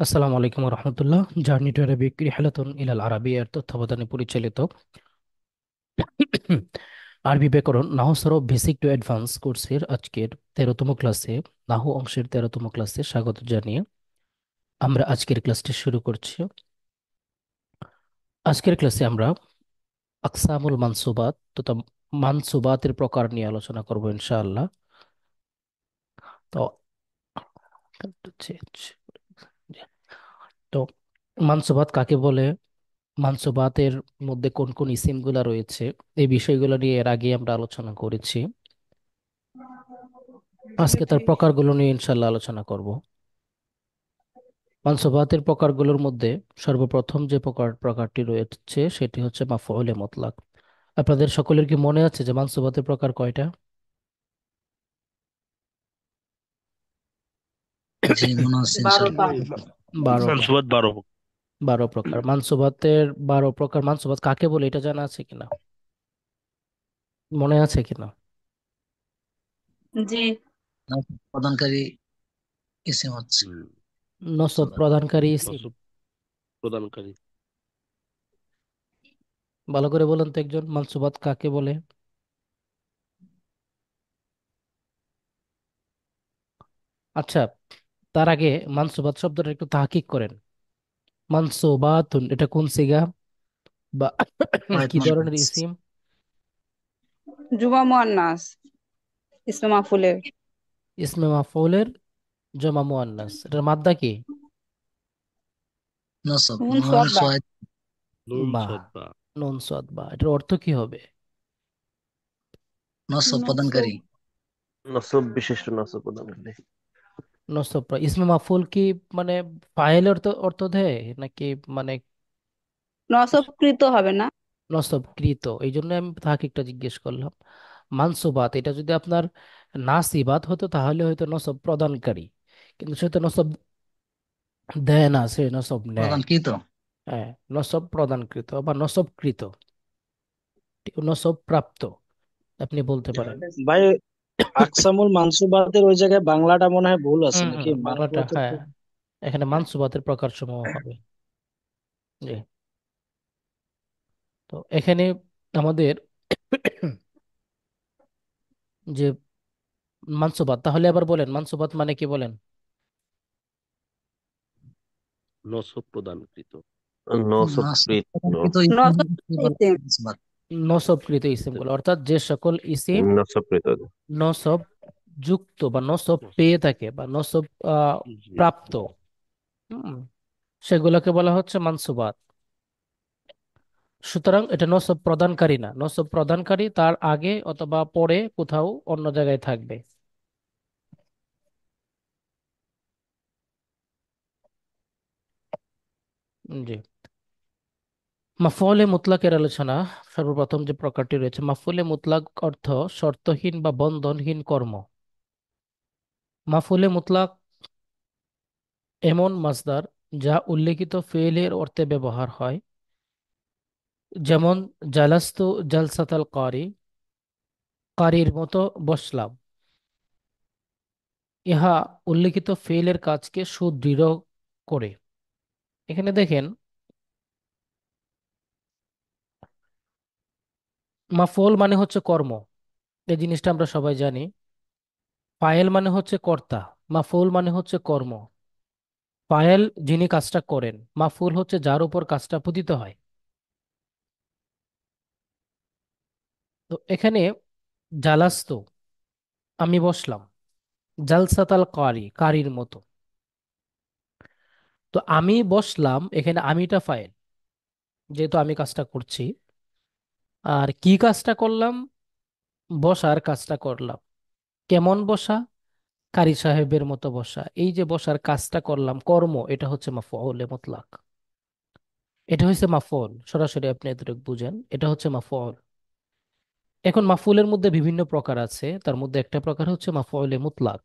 আসসালামু আলাইকুম রহমতুল্লাহ। Journey to Arabic রিহলাতুন ইলাল আরাবিয়ার তত্ত্বাবধানে পরিচালিত আরবি ব্যাকরণ নাহু সরফ বেসিক টু অ্যাডভান্স কোর্সের আজকের 13তম ক্লাসে, নাহু অংশের 13তম ক্লাসে স্বাগত জানিয়ে আমরা আজকের ক্লাসটি শুরু করছি। আজকের ক্লাসে আমরা আকসামুল মানসুবাত তথা মানসুবাতের প্রকার নিয়ে আলোচনা করব ইনশাআল্লাহ। তো তো মানসুবাত কাকে বলে, মানসুবাতের মধ্যে কোন কোন ইসিমগুলা রয়েছে, এই বিষয়গুলো নিয়ে এর আগে আমরা আলোচনা করেছি। আজকে তার প্রকারগুলো নিয়ে ইনশাল্লাহ আলোচনা করব। মানসুবাতের প্রকারগুলোর মধ্যে সর্বপ্রথম যে প্রকারটি রয়েছে সেটি হচ্ছে মাফউলে মুতলাক। আপনাদের সকলের কি মনে আছে যে মানসুবাতের প্রকার কয়টা? জি, মনে হচ্ছে ইনশাল্লাহ। 12টা। বারোটা। মানসুবাত 12। 12 প্রকার মানসুবাতের। 12 প্রকার মানসুবাত কাকে বলে এটা জানা আছে কিনা, মনে আছে কিনা? জি। প্রদানকারী ইসিম হচ্ছে হুম। নসব সুবাদ। প্রদানকারী ইসিম। নসব প্রদানকারী। ভালো করে বলেন তো একজন, মানসুবাত কাকে বলে? আচ্ছা, তার আগে মানসুবাত শব্দটা একটু তাহকিক করেন। মানসুবাতুন এটা কোন সিগা বা ওয়াহিদ কি ধরনের মুন্নাস। ইসিম? জুমা মুয়ান্নাস ইসমে মাফুলের। ইসমে মাফউলের জমা মুয়ান্নাস, এটার মাদ্দা কি? নসব নুন নুন সোয়াদ বা। সোয়াদ। নুন বা, সদ বা। নুন সাদ বা, এটার অর্থ কি হবে? নসব নসব। প্রদানকারী। নসব বিশিষ্ট নসব প্রদানকারী। নসব ইসমে মাফউল কি মানে ফাইল অর্থ অর্থ দেয় নাকি মানে নসবকৃত হবে না। নসব কৃত? এই জন্য আমি তাহকিকটা জিজ্ঞেস করলাম। মানসুবাত এটা যদি আপনার নাসিবাত হতো তাহলে হয়তো নসব প্রদানকারী, কিন্তু সে তো নসব দেয় না, সে নসব নেয়। প্রদানকৃত। হ্যাঁ, নসব প্রদানকৃত বা নসবকৃত, নসব প্রাপ্ত আপনি বলতে পারেন। ভাই, আকসামুল মানসুবাতের ওই জায়গায় বাংলাটা মনে হয় ভুল আছে হুম নাকি? হুম, বাংলাটা মানসুবাতের হ্যাঁ, তো এখানে মানসুবাতের প্রকার সমূহ হবে। জি। তো এখানে আমাদের যে মানসুবাত, তাহলে আবার বলেন মানসুবাত মানে কি বলেন? নসব প্রদানকৃত। নসবকৃত। প্রদানকৃত নসব ইসিমকে বলা ইসিম। হয় নিসবাত। নসবকৃত ইসিমগুলো, অর্থাৎ যে সকল ইসিম নসবকৃত। নসব যুক্ত বা নসব পেয়ে থাকে বা নসব জি। প্রাপ্ত, হুম, সেগুলোকে বলা হচ্ছে মানসুবাত। সুতরাং এটা নসব প্রদানকারী না, নসব প্রদানকারী তার আগে অথবা পরে কোথাও অন্য জায়গায় থাকবে। জি। মাফউলে মুতলাকের আলোচনা। সর্বপ্রথম যে প্রকারটি রয়েছে মাফউলে মুতলাক অর্থ শর্তহীন বা বন্ধনহীন কর্ম। মাফউলে মুতলাক এমন মাসদার যা উল্লেখিত ফেলের অর্থে ব্যবহার হয়, যেমন জালাস্তু জালসাতাল কারি, কারির মতো বসলাম। ইহা উল্লেখিত ফেলের কাজকে সুদৃঢ় করে। এখানে দেখেন, মাফউল মানে হচ্ছে কর্ম, এই জিনিসটা আমরা সবাই জানি। ফায়েল মানে হচ্ছে কর্তা, মাফউল মানে হচ্ছে কর্ম। ফায়েল যিনি কাজটা করেন, মাফউল হচ্ছে যার উপর কাজটা পতিত হয়। তো এখানে জালাস্তু আমি বসলাম, জালসাতাল কারি কারির মতো। তো আমি বসলাম, এখানে আমিটা ফাইল, যেহেতু আমি কাজটা করছি। আর কি কাজটা করলাম? বসার কাজটা করলাম। কেমন বসা? কারি সাহেবের মতো বসা। এই যে বসার কাজটা করলাম, কর্ম, এটা হচ্ছে মাফউলে মুতলাক। এটা হচ্ছে মাফউল, সরাসরি আপনি এতটুকু বুঝেন, এটা হচ্ছে মাফউল। এখন মাফউলের মধ্যে বিভিন্ন প্রকার আছে, তার মধ্যে একটা প্রকার হচ্ছে মাফউলে মুতলাক।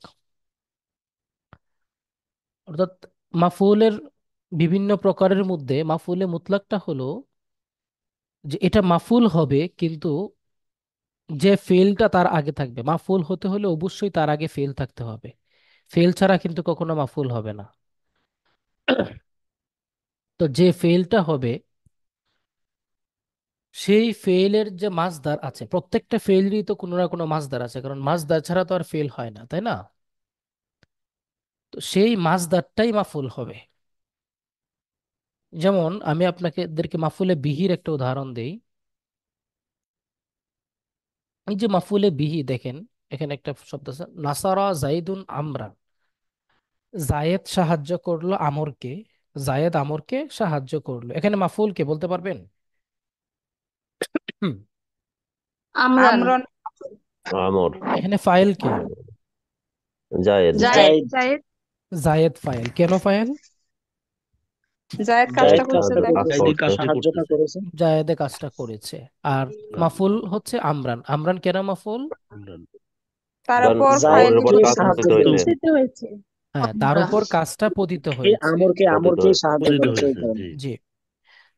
অর্থাৎ মাফউলের বিভিন্ন প্রকারের মধ্যে মাফউলে মুতলাকটা হলো যে এটা মাফউল হবে, কিন্তু যে ফেলটা তার আগে থাকবে। মাফউল হতে হলে অবশ্যই তার আগে ফেল থাকতে হবে, ফেল ছাড়া কিন্তু কখনো মাফউল হবে না। তো যে ফেলটা হবে সেই ফেলের যে মাসদার আছে, প্রত্যেকটা ফেলেরই তো কোনো না কোনো মাসদার আছে, কারণ মাসদার ছাড়া তো আর ফেল হয় না, তাই না? তো সেই মাসদারটাই মাফুল হবে। যেমন আমি আপনাদেরকে মাফুলে বিহির একটা উদাহরণ দেই। এই যে মাফুলে বিহি দেখেন, এখানে একটা শব্দ আছে নাসারা জাইদুন আমরান। জায়েদ সাহায্য করলো আমরকে, জায়েদ আমরকে সাহায্য করলো। এখানে মাফুল কে বলতে পারবেন? হুম, আমরান। আমর। এখানে ফাইল কে? জায়েদ। জায়েদ। জায়েদ। জায়েদ ফাইল। কেন ফাইল? জায়েদ জায়েদ কাজটা করছে কাজটা তাই। করেছে, করছে। সাহায্যটা করেছে। জায়েদে কাজটা করেছে। আর মাফুল হচ্ছে আমরান। আমরান কেন মাফুল? তার কারণ উপর ফাইল আমরের উপর জায়েদকে কাজ সাহায্য পতিত হয়েছে। করেছে। হয়েছে। হ্যাঁ, তার উপর কাজটা পতিত এই হয়েছে। পতিত আমরকে হয়েছে। সাহায্য করেছে এই কারণে। জি।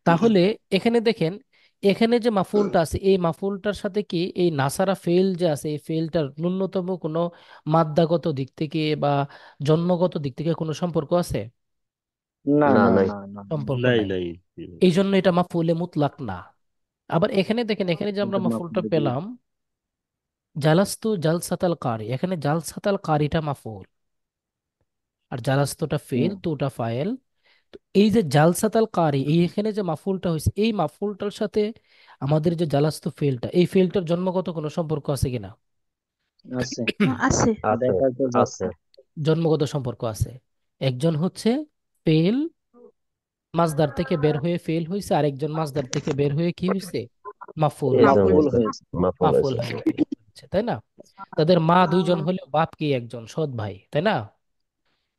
তাহলে এখানে দেখেন, এখানে যে মাফুলটা আছে এই মাফুলটার সাথে কি এই নাসারা ফেল যে আছে এই ফেলটার ন্যূনতম কোনো মাদ্দাগত দিক থেকে বা জন্মগত দিক থেকে কোনো সম্পর্ক আছে? না না, না নাই। না না, সম্পর্ক নাই নাই। নাই। এই জন্য এটা মাফুলে মুতলাক না। আবার এখানে দেখেন, এখানে যে আমরা এটা মাফুলটা মাফুল বিহি। পেলাম জালাস্তু জালসাতাল কারি, এখানে জালসাতাল কারিটা মাফুল আর জালাস্তুটা ফেল, হুম, তুটা ফাইল। তো এই যে জালসাতাল কারি, এই এখানে যে মাফুলটা হয়েছে এই মাফুলটার সাথে আমাদের যে জালাস্তু ফেলটা, এই ফেলটার জন্মগত কোনো সম্পর্ক আছে কিনা? আছে। আছে। আছে। দেখার পর আছে। যাচ্ছে। জন্মগত সম্পর্ক আছে। একজন হচ্ছে ফেল, মাসদার থেকে বের হয়ে ফেল হয়েছে, আরেকজন মাসদার থেকে বের হয়ে কি হয়েছে? মাফুল এজম হয়েছে। মাফুল হয়েছে। হয়েছে। মাফুল মাফুল হয়েছে। হয়ে বের হয়েছে, তাই না? তাদের মা দুইজন হলেও বাপ কি একজন, সৎ ভাই, তাই না?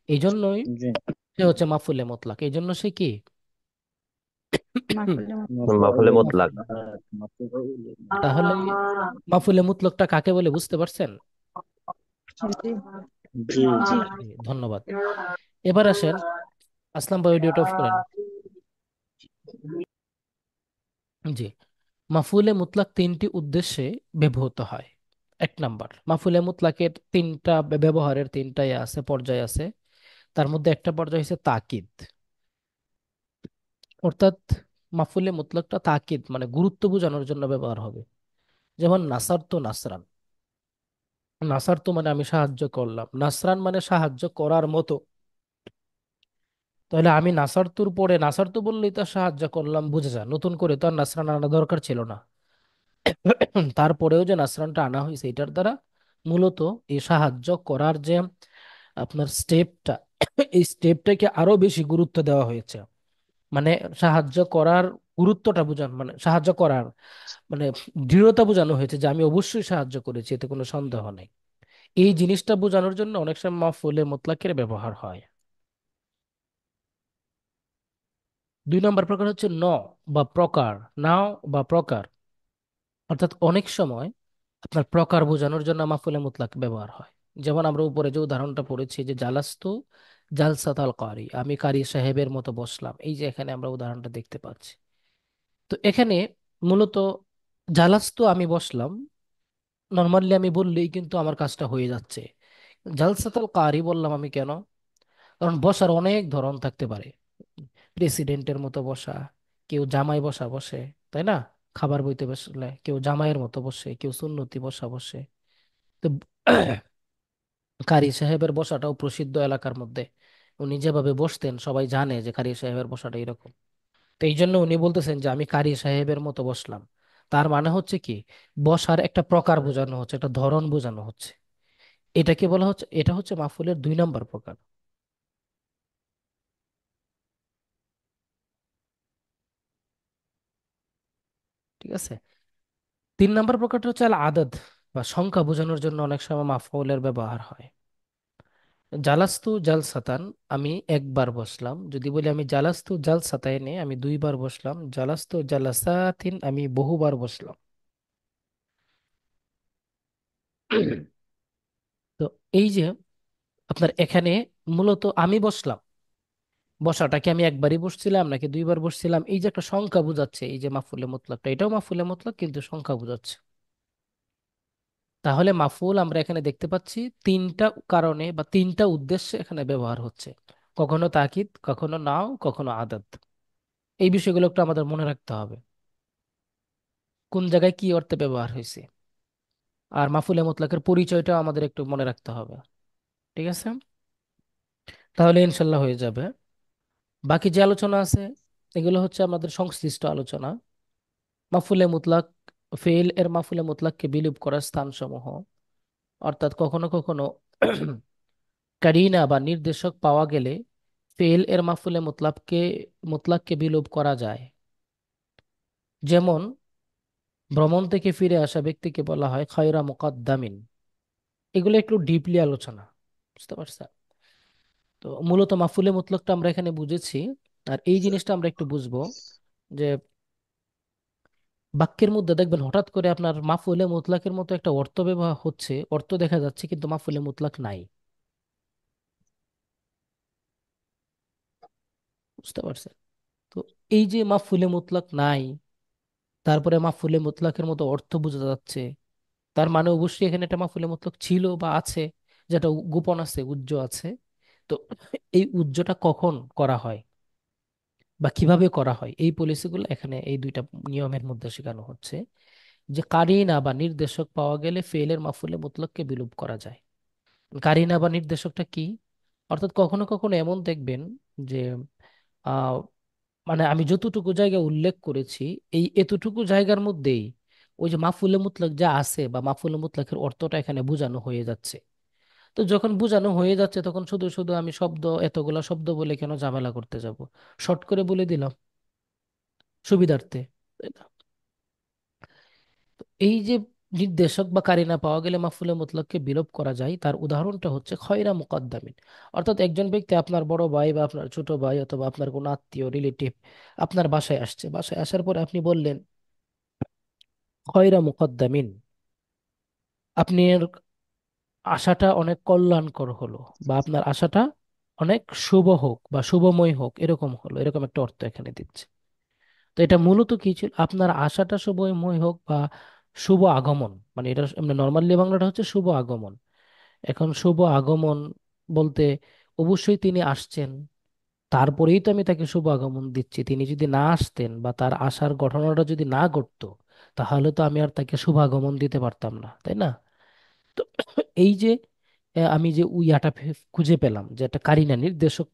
এই জন্যই জি। সে হচ্ছে মাফুলে মুতলাক। এই জন্য সে কি? মাফুলে মাফুলে মাফুলে মুতলাক। মুতলাক। তাহলে মাফুলে মুতলাকটা কাকে বলে বুঝতে পারছেন? জি। জি। জি। ধন্যবাদ। এবার আসেন, আসলাম ভাই অডিওটা অফ করেন। জি। মাফুলে মুতলাক তিনটি উদ্দেশ্যে ব্যবহৃত হয়। এক নাম্বার, মাফুলে মুতলাকের তিনটা ব্যবহারের তিনটাই আছে, পর্যায় আছে। তার মধ্যে একটা পর্যায় হচ্ছে তাকিদ, অর্থাৎ মাফুলে মুতলাকটা তাকিদ মানে গুরুত্ব বোঝানোর জন্য ব্যবহার হবে। যেমন নাসার তো নাসরান, নাসার তো মানে আমি সাহায্য করলাম, নাসরান মানে সাহায্য করার মতো। তাহলে আমি নাসার তুর পরে নাসার তো বললেই তো সাহায্য করলাম বুঝে যায়, নতুন করে তো আর নাসরান আনা দরকার ছিল না। তারপরেও যে নাসরানটা আনা হয়েছে এটার দ্বারা মূলত এই সাহায্য করার যে আপনার স্টেপটা, এই স্টেপটাকে আরো বেশি গুরুত্ব দেওয়া হয়েছে। মানে সাহায্য করার গুরুত্বটা বোঝানো, মানে সাহায্য করার মানে দৃঢ়তা বোঝানো হয়েছে যে আমি অবশ্যই সাহায্য করেছি, এতে কোনো সন্দেহ নেই। এই জিনিসটা বোঝানোর জন্য অনেক সময় মাফউলে মুতলাকের ব্যবহার হয়। দুই নম্বর প্রকার হচ্ছে ন বা প্রকার, নাও বা প্রকার। অর্থাৎ অনেক সময় আপনার প্রকার বোঝানোর জন্য মাফুলে মুতলাক ব্যবহার হয়। যেমন আমরা উপরে যে উদাহরণটা পড়েছি যে জালাস্তু জালসাতাল কারি, আমি কারি সাহেবের মতো বসলাম, এই যে এখানে আমরা উদাহরণটা দেখতে পাচ্ছি। তো এখানে মূলত জালাস্তু আমি বসলাম, নর্মালি আমি বললেই কিন্তু আমার কাজটা হয়ে যাচ্ছে। জালসাতাল কারি বললাম আমি কেন? কারণ বসার অনেক ধরন থাকতে পারে। প্রেসিডেন্টের মতো বসা, কেউ জামাই বসা বসে, তাই না? খাবার বইতে বসলে কেউ জামাইয়ের মতো বসে, কেউ সুন্নতি বসা বসে। তো কারি সাহেবের বসাটাও প্রসিদ্ধ এলাকার মধ্যে। উনি যেভাবে বসতেন সবাই জানে যে কারি সাহেবের বসাটা এরকম। তো এই জন্য উনি বলতেছেন যে আমি কারি সাহেবের মতো বসলাম। তার মানে হচ্ছে কি, বসার একটা প্রকার বোঝানো হচ্ছে, একটা ধরন বোঝানো হচ্ছে। এটাকে বলা হচ্ছে, এটা হচ্ছে মাফুলের দুই নাম্বার প্রকার। ঠিক আছে। তিন নাম্বার প্রকারটা হচ্ছে আল আদদ বা সংখ্যা বোঝানোর জন্য অনেক সময় মাফউলের ব্যবহার হয়। জালাস্তু জালসাতান, আমি একবার বসলাম। যদি বলি আমি জালাস্তু জালসাতাইনে, আমি দুইবার বসলাম। জালাস্তু জালাসাতিন, আমি বহুবার বসলাম। তো এই যে আপনার এখানে মূলত আমি বসলাম, বসাটাকে আমি একবারই বসছিলাম নাকি দুইবার বসছিলাম, এই যে একটা সংখ্যা বোঝাচ্ছে, এই যে মাফুলে মুতলাকটা, এটাও মাফুলে মুতলাক কিন্তু সংখ্যা বোঝাচ্ছে। তাহলে মাফুল আমরা এখানে দেখতে পাচ্ছি তিনটা কারণে বা তিনটা উদ্দেশ্যে এখানে ব্যবহার হচ্ছে। কখনো তাকিদ, কখনো নাও, কখনো আদাত। এই বিষয়গুলো একটু আমাদের মনে রাখতে হবে, কোন জায়গায় কি অর্থে ব্যবহার হয়েছে। আর মাফুলে মুতলাকের পরিচয়টা আমাদের একটু মনে রাখতে হবে। ঠিক আছে, তাহলে ইনশাল্লাহ হয়ে যাবে। বাকি যে আলোচনা আছে এগুলো হচ্ছে আমাদের সংশ্লিষ্ট আলোচনা। মাফুলে মুতলাক, ফেল এর মাফুলে মুতলাককে বিলুপ করার স্থানসমূহ, অর্থাৎ কখনো কখনো কারিনা বা নির্দেশক পাওয়া গেলে ফেল এর মাফুলে মুতলাককে বিলোপ করা যায়। যেমন ভ্রমণ থেকে ফিরে আসা ব্যক্তিকে বলা হয় খায়রা মুকাদ্দামিন। এগুলো একটু ডিপলি আলোচনা, বুঝতে পারছেন? তো মূলত মাফুলে মুতলাকটা আমরা এখানে বুঝেছি। আর এই জিনিসটা আমরা একটু বুঝবো যে বাক্যের মধ্যে দেখবেন হঠাৎ করে আপনার মাফুলে মুতলাকের মতো একটা অর্থ ব্যবহার হচ্ছে, অর্থ দেখা যাচ্ছে, কিন্তু মাফুলে মুতলাক নাই। বুঝতে পারছেন? তো এই যে মাফুলে মুতলাক নাই, তারপরে মাফুলে মুতলাকের মতো অর্থ বোঝা যাচ্ছে, তার মানে অবশ্যই এখানে একটা মাফুলে মুতলাক ছিল বা আছে, যেটা গোপন আছে, উজ্জ আছে। তো এই উজ্জটা কখন করা হয় বা কিভাবে করা হয়, এই পলিসিগুলো এখানে এই দুইটা নিয়মের মধ্যে শেখানো হচ্ছে। যে কারিনা বা নির্দেশক পাওয়া গেলে ফেলের মাফুলে মুতলাককে বিলুপ করা যায়। কারিনা বা নির্দেশকটা কি? অর্থাৎ কখনো কখনো এমন দেখবেন যে আহ মানে আমি যতটুকু জায়গা উল্লেখ করেছি, এই এতটুকু জায়গার মধ্যেই ওই যে মাফুলে মুতলাক যা আছে বা মাফুলে মুতলাকের অর্থটা এখানে বোঝানো হয়ে যাচ্ছে। তো যখন বোঝানো হয়ে যাচ্ছে তখন শুধু শুধু আমি এতগুলা শব্দ বলে কেন ঝামেলা করতে যাব, শর্ট করে বলে দিলাম সুবিধার্থে, তাই না? এই যে নির্দেশক বা কারিনা পাওয়া গেলে মাফুলে মুতলাককে বিলোপ করা যায়, তার উদাহরণটা হচ্ছে খয়রা মুকদ্দামিন। অর্থাৎ একজন ব্যক্তি, আপনার বড় ভাই বা আপনার ছোট ভাই অথবা আপনার কোনো আত্মীয় রিলেটিভ আপনার বাসায় আসছে, বাসায় আসার পরে আপনি বললেন খয়রা মুকদ্দামিন, আপনার আশাটা অনেক কল্যাণকর হলো, বা আপনার আশাটা অনেক শুভ হোক বা শুভময় হোক, এরকম হলো, এরকম একটা অর্থ এখানে দিচ্ছে। তো এটা মূলত কি ছিল, আপনার আশাটা শুভময় হোক বা শুভ আগমন, মানে এটা নর্মালি বাংলাটা হচ্ছে শুভ আগমন। এখন শুভ আগমন বলতে অবশ্যই তিনি আসছেন, তারপরেই তো আমি তাকে শুভ আগমন দিচ্ছি। তিনি যদি না আসতেন বা তার আসার ঘটনাটা যদি না ঘটতো, তাহলে তো আমি আর তাকে শুভ আগমন দিতে পারতাম না, তাই না? তো এই যে আমি যে খুঁজে পেলাম, যে একটা কারিনা নির্দেশক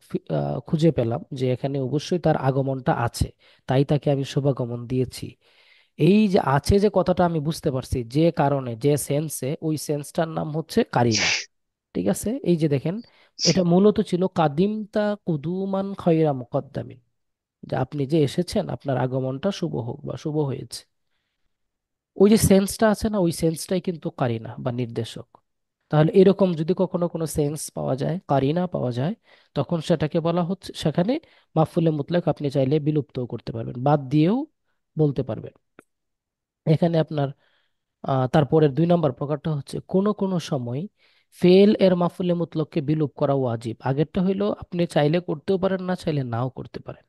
খুঁজে পেলাম যে এখানে অবশ্যই তার আগমনটা আছে, তাই তাকে আমি শুভাগমন দিয়েছি। এই যে আছে যে কথাটা আমি বুঝতে পারছি, যে কারণে যে সেন্সে, ওই সেন্সটার নাম হচ্ছে কারিনা। ঠিক আছে, এই যে দেখেন, এটা মূলত ছিল কাদিমতা কুদুমান খয়রা মুকদ্দামিন, যে আপনি যে এসেছেন আপনার আগমনটা শুভ হোক বা শুভ হয়েছে। ওই যে সেন্সটা আছে না, ওই সেন্সটাই কিন্তু কারিনা বা নির্দেশক। তাহলে এরকম যদি কখনো কোনো সেন্স পাওয়া যায়, কারিনা পাওয়া যায়, তখন সেটাকে বলা হচ্ছে, সেখানে মাফুলে মুতলাক আপনি চাইলে বিলুপ্তও করতে পারবেন, বাদ দিয়েও বলতে পারবেন। এখানে আপনার তারপরের 2 নম্বর প্রকারটা হচ্ছে কোনো কোনো সময় ফেল এর মাফুলে মুতলাককে বিলুপ করা ওয়াজিব। আগেরটা হইলো আপনি চাইলে করতেও পারেন, না চাইলে নাও করতে পারেন।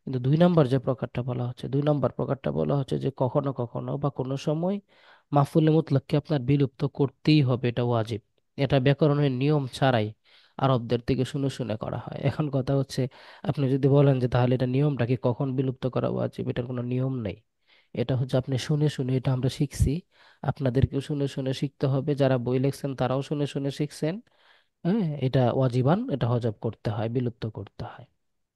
কিন্তু 2 নম্বর যে প্রকারটা বলা হচ্ছে, 2 নম্বর প্রকারটা বলা হচ্ছে যে কখনো কখনো বা কোনো সময় মাফুলে মুতলাককে আপনার বিলুপ্ত করতেই হবে, এটা ওয়াজিব। এটা ব্যাকরণের নিয়ম ছাড়াই আরবদের থেকে শুনে শুনে করা হয়। এখন কথা হচ্ছে, আপনি যদি বলেন যে তাহলে এটা নিয়মটা কি, কখন বিলুপ্ত করা ওয়াজিব, এটার কোনো নিয়ম নেই। এটা হচ্ছে আপনি শুনে শুনে, এটা আমরা শিখছি, আপনাদেরকেও শুনে শুনে শিখতে হবে, যারা বই লিখছেন তারাও শুনে শুনে শিখছেন। হ্যাঁ, এটা ওয়াজিবান, এটা হজব করতে হয়, বিলুপ্ত করতে হয়।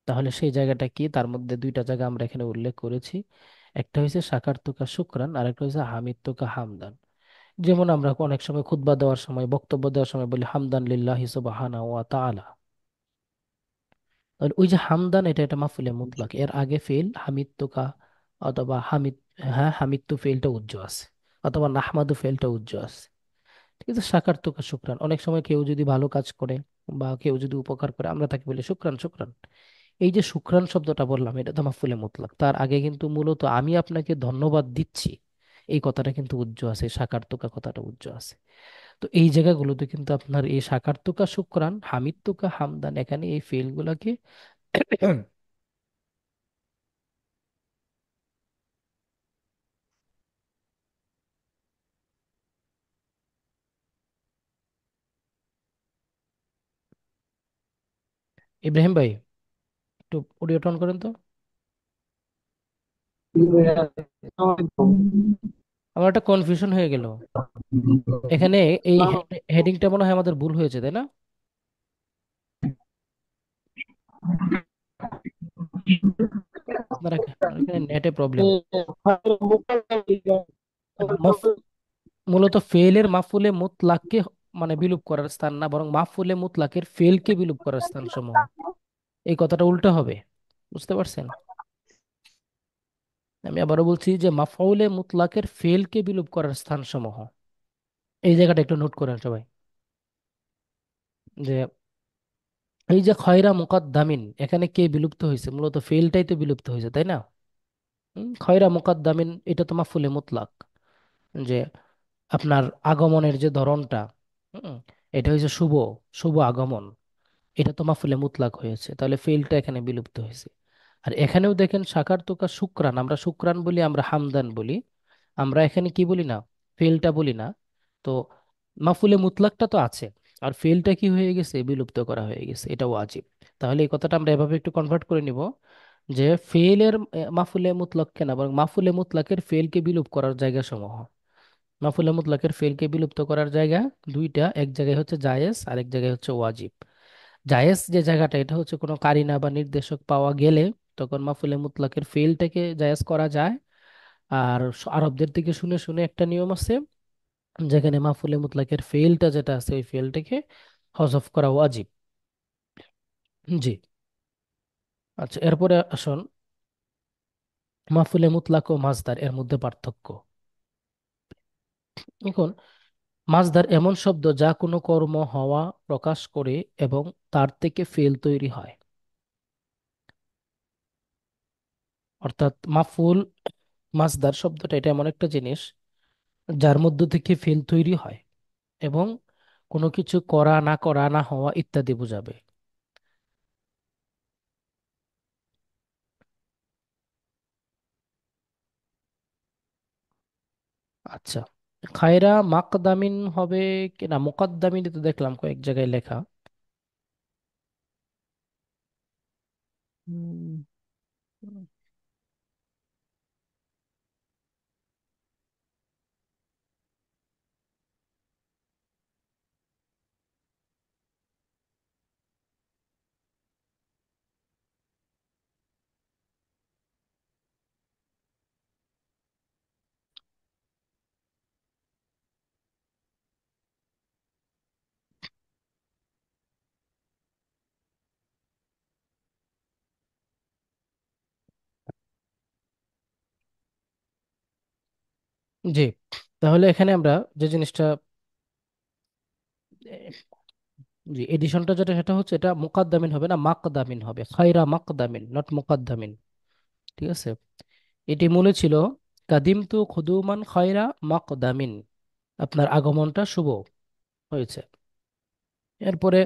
তাহলে সেই জায়গাটা কি, তার মধ্যে 2টা জায়গা আমরা এখানে উল্লেখ করেছি। একটা হয়েছে সাকারতুকা শুকরান, আর একটা হয়েছে হামিদতুকা হামদান। যেমন আমরা অনেক সময় খুতবা দেওয়ার সময়, বক্তব্য দেওয়ার সময় বলি হামদান লিল্লাহি সুবহানাহু ওয়া তাআলা। তাহলে ওই যে হামদান, এটা এটা মাফুলে মুতলাক, এর আগে ফেল হামিদতুকা অথবা হামিদ, হ্যাঁ হামিদতু ফেলটা উজ্জ আছে, অথবা নাহমাদু ফেলটা উজ্জ আছে। ঠিক আছে, সাকারতুকা শুকরান, অনেক সময় কেউ যদি ভালো কাজ করে বা কেউ যদি উপকার করে, আমরা তাকে বলি শুকরান শুকরান। এই যে শুক্রান শব্দটা বললাম, এটা তো মাফুলে মুতলাক, তার আগে কিন্তু মূলত আমি আপনাকে ধন্যবাদ দিচ্ছি, এই কথাটা কিন্তু উজ্জ আছে, সাকারতুকা কথাটা উজ্জ আছে। তো এই জায়গাগুলোতে কিন্তু আপনার এই সাকারতুকা শুক্রান, হামিদতুকা হামদান, এখানে এই ফেল গুলাকে ইব্রাহিম ভাই, একটু অডিও টন করেন তো। আমার একটা কনফিউশন হয়ে গেল এখানে। এই হেডিংটা মনে হয় আমাদের ভুল হয়েছে, তাই না? আপনারা আপনার এখানে নেটে প্রবলেম। মূলত ফেলের মাফুলে মুতলাককে মানে বিলুপ করার স্থান না, বরং মাফুলে মুতলাকের ফেলকে বিলুপ করার স্থান সমূহ। এই কথাটা উল্টো হবে, বুঝতে পারছেন? আমি আবারও বলছি যে মাফউলে মুতলাকের ফেলকে বিলুপ করার স্থান সমূহ। এই জায়গাটা একটু নোট করেন সবাই, যে এই যে খয়রা মুকাদ্দামিন, এখানে কে বিলুপ্ত হয়েছে? মূলত ফেলটাই তো বিলুপ্ত হয়েছে, তাই না? খয়রা মুকাদ্দামিন এটা তো মাফুলে মুতলাক, যে আপনার আগমনের যে ধরনটা, হুম, এটা হচ্ছে শুভ, শুভ আগমন। এটা তো মাফুলে মুতলাক হয়েছে, তাহলে ফেলটা এখানে বিলুপ্ত হয়েছে। আর এখানেও দেখেন সাকার তোকা শুক্রান, আমরা শুক্রান বলি, আমরা হামদান বলি, আমরা এখানে কি বলি না, ফেলটা বলি না। তো মাফুলে মুতলাকটা তো আছে, আর ফেলটা কি হয়ে গেছে? বিলুপ্ত করা হয়ে গেছে, এটা ওয়াজিব। তাহলে এই কথাটা আমরা এভাবে একটু কনভার্ট করে নিব, যে ফেলের মাফুলে মুতলাককে না, বরং মাফুলে মুতলাকের ফেলকে বিলুপ্ত করার জায়গা সমূহ। মাফুলে মুতলাকের ফেলকে বিলুপ্ত করার জায়গা দুইটা, এক জায়গায় হচ্ছে জায়েজ আর এক জায়গায় হচ্ছে ওয়াজিব। জায়েজ যে জায়গাটা, এটা হচ্ছে কোনো কারিনা বা নির্দেশক পাওয়া গেলে তখন মাফুলে মুতলাকের ফেলটাকে জায়েজ করা যায়। আর আরবদের থেকে শুনে শুনে একটা নিয়ম আছে, যেখানে মাফুলে মুতলাকের ফেলটা যেটা আছে ওই ফেলটাকে হজফ করা ওয়াজিব। জি। আচ্ছা, এরপরে আসুন মাফুলে মুতলাক ও মাজদার এর মধ্যে পার্থক্য। এখন মাজদার এমন শব্দ যা কোনো কর্ম হওয়া প্রকাশ করে এবং তার থেকে ফেল তৈরি হয়। অর্থাৎ মাফুল মাজদার শব্দটা এটা এমন একটা জিনিস যার মধ্য থেকে ফেল তৈরি হয় এবং কোনো কিছু করা না করা, না হওয়া ইত্যাদি বোঝাবে। আচ্ছা, খায়রা মাকদামিন হবে কিনা, মুকাদ্দামিন তো দেখলাম কয়েক জায়গায় লেখা। হুম, জি। তাহলে এখানে আমরা যে জিনিসটা, জি, এডিশনটা যেটা সেটা হচ্ছে এটা মুকাদ্দামিন হবে না, মাকদামিন হবে। খায়রা মাকদামিন, নট মুকাদ্দামিন। ঠিক আছে? এটি মনে ছিল কাদিমতু খুদুমান খায়রা মাকদামিন, আপনার আগমনটা শুভ হয়েছে। এরপরে,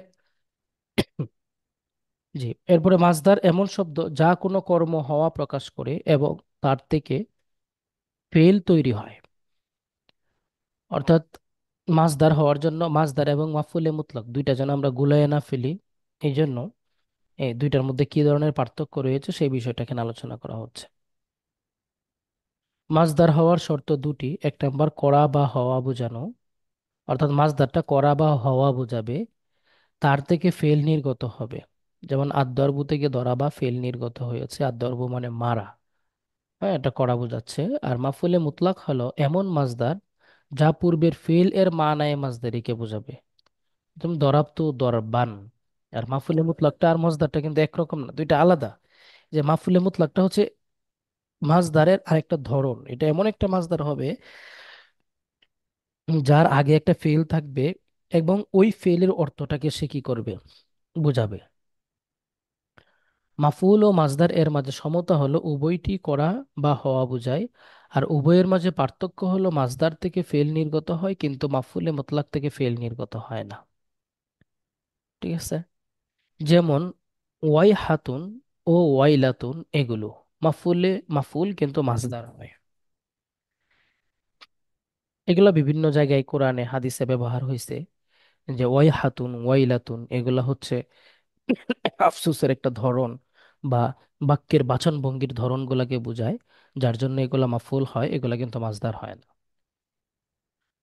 জি, এরপরে মাসদার এমন শব্দ যা কোনো কর্ম হওয়া প্রকাশ করে এবং তার থেকে ফেল তৈরি হয়। অর্থাৎ মাসদার হওয়ার জন্য মাসদার এবং মাফুলে মুতলাক দুইটা যেন আমরা গুলায় না ফেলি, এই জন্য এই দুইটার মধ্যে কি ধরনের পার্থক্য রয়েছে সেই বিষয়টা এখানে আলোচনা করা হচ্ছে। মাসদার হওয়ার শর্ত দুটি, এক নাম্বার করা বা হওয়া বোঝানো, অর্থাৎ মাসদারটা করা বা হওয়া বোঝাবে, তার থেকে ফেল নির্গত হবে। যেমন আদ-দরবু থেকে ধরা বা ফেল নির্গত হয়েছে, আদ-দরবু মানে মারা, হ্যাঁ, এটা করা বোঝাচ্ছে। আর মাফুলে মুতলাক হলো এমন মাসদার যা পূর্বের ফেল এর মানায় মাসদারিকে বোঝাবে। তুমি দরাবতু দরবান। আর মাফুলে মুতলাকটা আর মাসদারটা কিন্তু একরকম না, দুইটা আলাদা। যে মাফুলে মুতলাকটা হচ্ছে মাসদারের আরেকটা ধরন, এটা এমন একটা মাসদার হবে যার আগে একটা ফেল থাকবে এবং ওই ফেলের অর্থটাকে সে কি করবে, বুঝাবে। মাফুল ও মাসদার এর মাঝে সমতা হলো উভয়টি করা বা হওয়া বোঝায়। আর উভয়ের মাঝে পার্থক্য হলো মাসদার থেকে ফেল নির্গত হয় কিন্তু মাফুলে মুতলাক থেকে ফেল নির্গত হয় না। ঠিক আছে? যেমন ওয়াই হাতুন ও ওয়াইলাতুন, এগুলো মাফুলে মাফুল কিন্তু মাসদার হয়। এগুলো বিভিন্ন জায়গায় কোরআনে হাদিসে ব্যবহার হয়েছে, যে ওয়াই হাতুন ওয়াইলাতুন এগুলো হচ্ছে আফসোসের একটা ধরন বা বাক্যের বাচন ভঙ্গির ধরন গুলাকে বোঝায়, যার জন্য এগুলা মাফুল হয়, এগুলা কিন্তু মাসদার হয় না।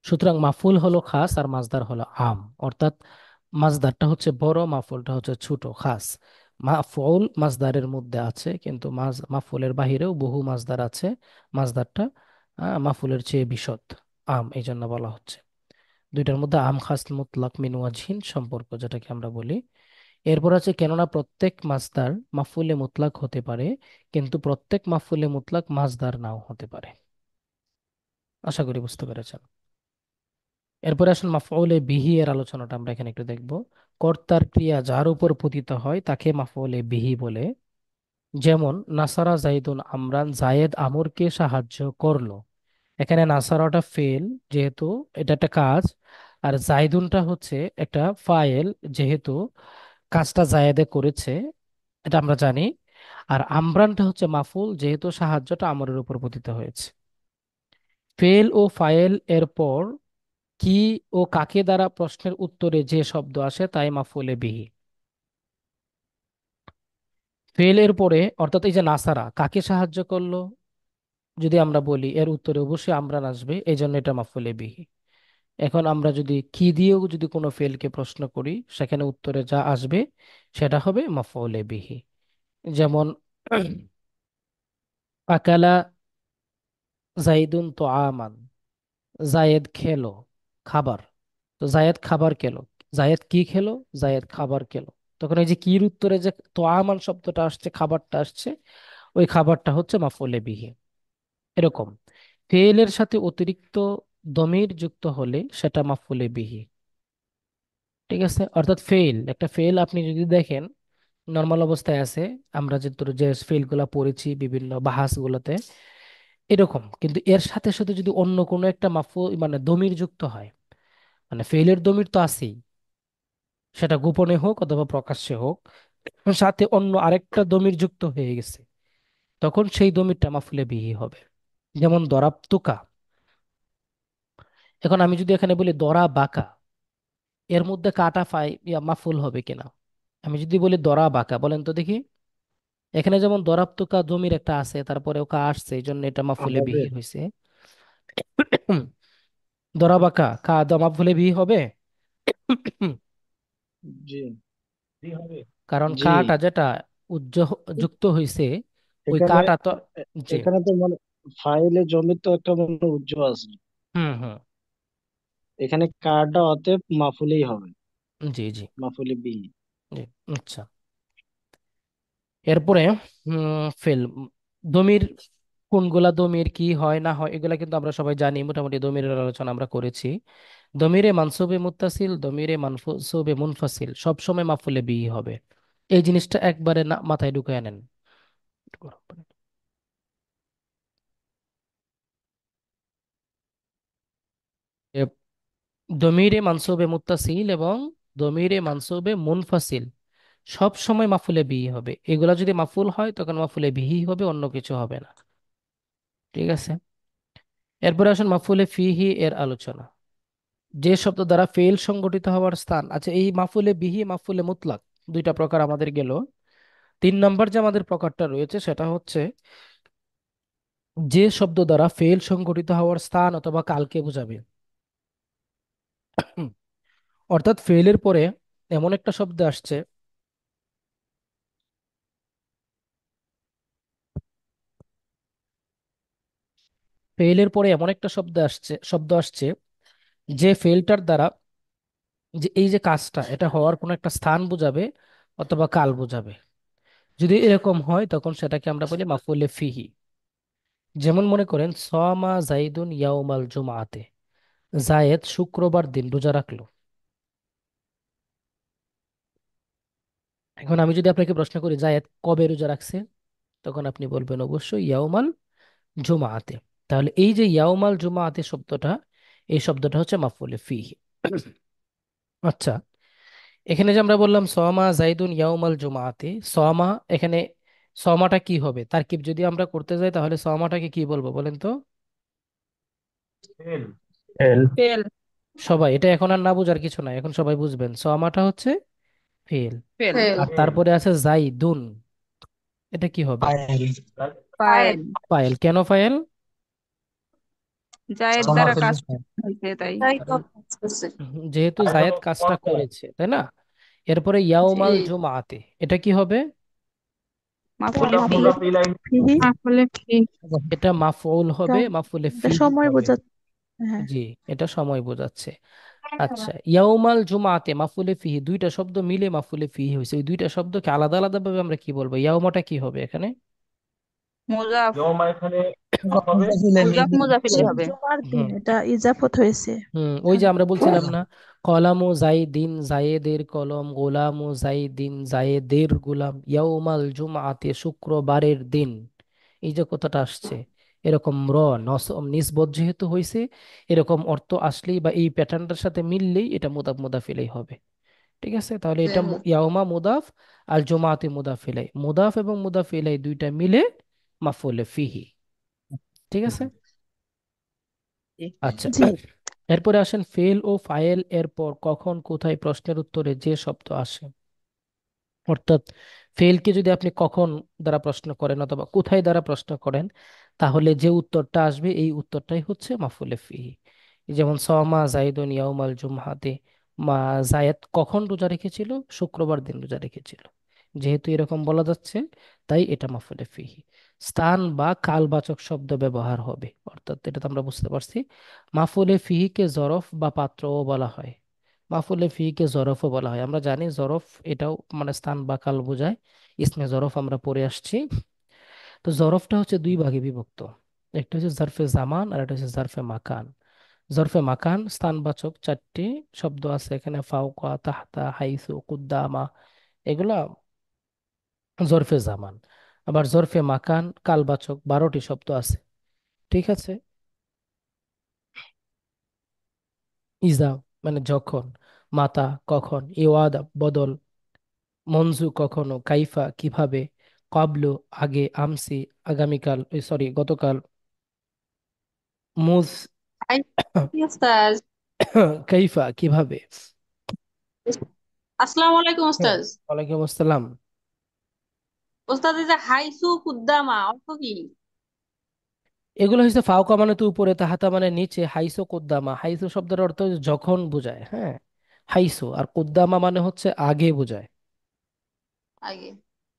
সুতরাং মাফুল হলো খাস আর মাসদার হলো আম। অর্থাৎ মাসদারটা হচ্ছে বড়, মাফুলটা হচ্ছে ছোট। খাস মাফউল মাসদারের মধ্যে আছে, কিন্তু মাফুলের বাহিরেও বহু মাসদার আছে। মাসদারটা মাফুলের চেয়ে বিশদ, আম, এই জন্য বলা হচ্ছে। দুইটার মধ্যে আম খাস মুতলাক মিন ওয়াজহিন সম্পর্ক, যেটাকে আমরা বলি। এরপর আছে কেননা প্রত্যেক মাসদার মাফুলে মুতলাক হতে পারে, কিন্তু প্রত্যেক মাফুলে মুতলাক মাসদার নাও হতে পারে। আশা করি বুঝতে পেরেছেন। এরপরে আসুন মাফউলে বিহি এর আলোচনাটা আমরা এখানে একটু দেখব। কর্তার ক্রিয়া যার উপর পতিত হয় তাকে মাফউলে বিহি বলে। যেমন নাসারা জাইদুন আমরান, জায়েদ আমরকে সাহায্য করলো। এখানে নাসারাটা ফেল, যেহেতু এটা একটা কাজ, আর জাইদুনটা হচ্ছে একটা ফাইল, যেহেতু কাজটা জায়েদে করেছে, এটা আমরা জানি। আর আমরানটা হচ্ছে মাফুল, যেহেতু সাহায্যটা আমরের উপর পতিত হয়েছে। ফেল ও ফাইল এর পর কি ও কাকে দ্বারা প্রশ্নের উত্তরে যে শব্দ আসে তাই মাফুলে বিহি। ফেল এর পরে, অর্থাৎ এই যে নাসারা কাকে সাহায্য করলো, যদি আমরা বলি এর উত্তরে অবশ্যই আমরান আসবে, এই জন্য এটা মাফুলে বিহি। এখন আমরা যদি কি দিয়েও যদি কোনো ফেলকে প্রশ্ন করি, সেখানে উত্তরে যা আসবে সেটা হবে মাফউলে বিহি। যেমন আকালা জাইদুন তো আমান, জায়েদ খেলো খাবার। তো জায়েদ খাবার খেলো, জায়েদ কি খেলো, জায়েদ খাবার খেলো। তখন এই যে কির উত্তরে যে তো আমান শব্দটা আসছে, খাবারটা আসছে, ওই খাবারটা হচ্ছে মাফউলে বিহি। এরকম ফেলের সাথে অতিরিক্ত দমির যুক্ত হলে সেটা মাফউলে বিহি। ঠিক আছে, অর্থাৎ ফেল, একটা ফেল আপনি যদি দেখেন নর্মাল অবস্থায় আছে, আমরা যে ফেল গুলা পড়েছি বিভিন্ন বাহাস গুলোতে, এরকম, কিন্তু এর সাথে সাথে যদি অন্য কোনো একটা মানে দমির যুক্ত হয়, মানে ফেলের দমির তো আছেই, সেটা গোপনে হোক অথবা প্রকাশ্যে হোক, সাথে অন্য আরেকটা দমির যুক্ত হয়ে গেছে, তখন সেই দমিরটা মাফুলে বিহি হবে। যেমন দরাবতুকা। এখন আমি যদি এখানে বলি দরা বাঁকা, এর মধ্যে কাটা মাফুল হবে কিনা? আমি যদি বলি দরা বাঁকা, বলেন তো দেখি। এখানে যেমন দরাবতুকা জমির একটা আছে, তারপরে ওকা আসছে, এই জন্য এটা মাফুলে হবে। বিহি হয়েছে। দরাবাকা কা মাফুলে বিহি হবে। জি। কারণ জি। কাটা যেটা যুক্ত হয়েছে, ওই এখানে কাটা তো। জি। এখানে তো মানে ফাইলে জমির তো একটা মানে উজ্জ্ব আছে। হুম হুম। এখানে কার্ডটা অতএব মাফুলেই হবে, জি জি মাফুলে বি। জি। আচ্ছা, এরপরে ফেল দমির, কোনগুলা দমির কি হয় না হয় এগুলা কিন্তু আমরা সবাই জানি, মোটামুটি দমিরের আলোচনা আমরা করেছি। দমিরে মানসুবে মুত্তাসিল, দমিরে মানসুবে মুনফাসিল সবসময় মাফুলে বিহি হবে। এই জিনিসটা একবারে না মাথায় ঢুকিয়ে নেন। এ, দমিরে মানসুবে মুত্তাসিল এবং দমিরে মানসুবে মুনফাসিল সব সময় মাফুলে বিহি হবে। এগুলা যদি মাফুল হয় তখন মাফুলে বিহি হবে, অন্য কিছু হবে না। ঠিক আছে, এরপরে আসুন মাফুলে ফিহি এর আলোচনা। যে শব্দ দ্বারা ফেল সংগঠিত হওয়ার স্থান, আচ্ছা এই মাফুলে বিহি মাফুলে মুতলাক দুইটা প্রকার আমাদের গেল। 3 নম্বর যে আমাদের প্রকারটা রয়েছে সেটা হচ্ছে যে শব্দ দ্বারা ফেল সংগঠিত হওয়ার স্থান অথবা কালকে বোঝাবে। হুম, অর্থাৎ ফেলের পরে এমন একটা শব্দ আসছে, ফেলের পরে এমন একটা শব্দ আসছে যে ফেলটার দ্বারা যে এই যে কাজটা এটা হওয়ার কোনো একটা স্থান বোঝাবে অথবা কাল বোঝাবে। যদি এরকম হয় তখন সেটাকে আমরা বলি মাফুলে ফিহি। যেমন মনে করেন সমা জাইদুন ইয়াউমাল জুমাআতে, জায়েদ শুক্রবার দিন রোজা রাখলো। এখন আমি যদি আপনাকে প্রশ্ন করি জায়েদ কবে রোজা রাখছে, তখন আপনি বলবেন অবশ্যই ইয়াউমাল জুমাআতে। তাহলে এই যে ইয়াউমাল জুমাআতে শব্দটা, এই শব্দটা হচ্ছে মাফুলে ফিহি। আচ্ছা, এখানে যে আমরা বললাম সমা জাইদুন ইয়াউমাল জুমাআতে, সমা, এখানে সমাটা কি হবে, তারকিব যদি আমরা করতে যাই তাহলে সমাটাকে কি বলবো বলেন তো? ফেল। ফেল। সবাই এটা এখন আর না বোঝার কিছু নাই, এখন সবাই বুঝবেন সমাটা হচ্ছে ফেল। ফেল। আর তারপরে আছে জাইদুন, এটা কি হবে? ফাইল। ফাইল। ফাইল। কেন ফাইল? জায়েদ জমা দ্বারা ফেললে কাজ ফাইল। হয়েছে তাই। যেহেতু জায়েদ কাজটা করেছে, তাই না? এরপরে জি। ইয়াউমাল জুমাতে, এটা কি হবে? মাফুলে ফি। ফিহি, মাফুলে ফি। এটা মাফউল এটা হবে, মাফউলে এটা ফিহি সময় হবে। বোঝা। হ্যাঁ। জি, এটা সময় বোঝাচ্ছে। আচ্ছা, ইয়াউমাল জুমাতে মাফউলে ফিহি, দুইটা শব্দ মিলে মাফউলে ফিহি হয়েছে। ওই দুইটা শব্দকে আলাদা আলাদা ভাবে আমরা কি বলবো? ইয়াউমাটা কি হবে এখানে? মুজাফ। মুজাফিলে মুজাফ মিলে মুজাফিলাই হবে। জুমার দিন হুম এটা ইজাফত হয়েছে। ওই যে হ্যাঁ। আমরা বলছিলাম না, কলামু জাইদিন জায়েদের কলম, গোলামু জাইদিন জায়েদের গোলাম, ইয়াউমাল জুমাতে শুক্রবারের দিন। এই যে কথাটা আসছে, এরকম নিসবত যেহেতু হয়েছে, এরকম অর্থ আসলেই বা এই প্যাটার্নটার সাথে মিললেই এটা মুদাফ মুদাফিলাই হবে। ঠিক আছে, তাহলে এটা ইয়াউমা মুদাফ আর জুমাতে মুদাফ ইলাই, মুদাফ এবং মুদাফ ইলাই দুইটা মিলে মাফুলে ফিহি। ঠিক আছে। আচ্ছা, জি। এরপরে আসেন ফেল ও ফাইল এর পর কখন কোথায় প্রশ্নের উত্তরে যে শব্দ আসে। অর্থাৎ ফেলকে যদি আপনি কখন দ্বারা প্রশ্ন করেন অথবা কোথায় দ্বারা প্রশ্ন করেন, তাহলে যে উত্তরটা আসবে এই উত্তরটাই হচ্ছে মাফুলে ফিহি। যেমন সমা জাইদুন ইয়াউমাল জুমহাতে, মা জায়েদ কখন রোজা রেখেছিল? শুক্রবার দিন রোজা রেখেছিল। যেহেতু এরকম বলা যাচ্ছে, তাই এটা মাফুলে ফিহি। স্থান বা কালবাচক শব্দ ব্যবহার হবে, অর্থাৎ এটা তো আমরা বুঝতে পারছি। মাফুলে ফিহিকে জরফ বা পাত্রও বলা হয়। মাফুলে ফিকে জরফও বলা হয়, আমরা জানি জরফ এটাও মানে স্থান বা কাল বোঝায়। ইসমে জরফ আমরা পড়ে আসছি। তো জরফটা হচ্ছে দুই ভাগে বিভক্ত, একটা হচ্ছে জারফে জামান আর একটা হচ্ছে জারফে মাকান। জরফে মাকান স্থানবাচক চারটি শব্দ আছে এখানে, ফাওকা, তাহতা, হাইসু, কুদ্দামা, এগুলা জরফে জামান। আবার জরফে মাকান কালবাচক 12টি শব্দ আছে। ঠিক আছে। ইজা মানে যখন, মাতা কখন, ইওয়াদা বদল, মনজু কখনো, কাইফা কিভাবে, কাবলু আগে, আমসি আগামীকাল, সরি গতকাল, মুজ আই উস্তাজ। কাইফা কিভাবে। আসসালামু আলাইকুম হ্যাঁ, উস্তাজ। ওয়ালাইকুম আসসালাম। উস্তাদ এই যে হাইসু কুদ্দামা অর্থ কি? এগুলো হচ্ছে ফাওকা মানে তো উপরে, তাহাতা মানে নিচে, হাইসো কুদ্দামা, হাইসো শব্দের অর্থ হচ্ছে যখন বোঝায়, হ্যাঁ। হাইসো আর কুদ্দামা মানে হচ্ছে আগে বোঝায়। আগে।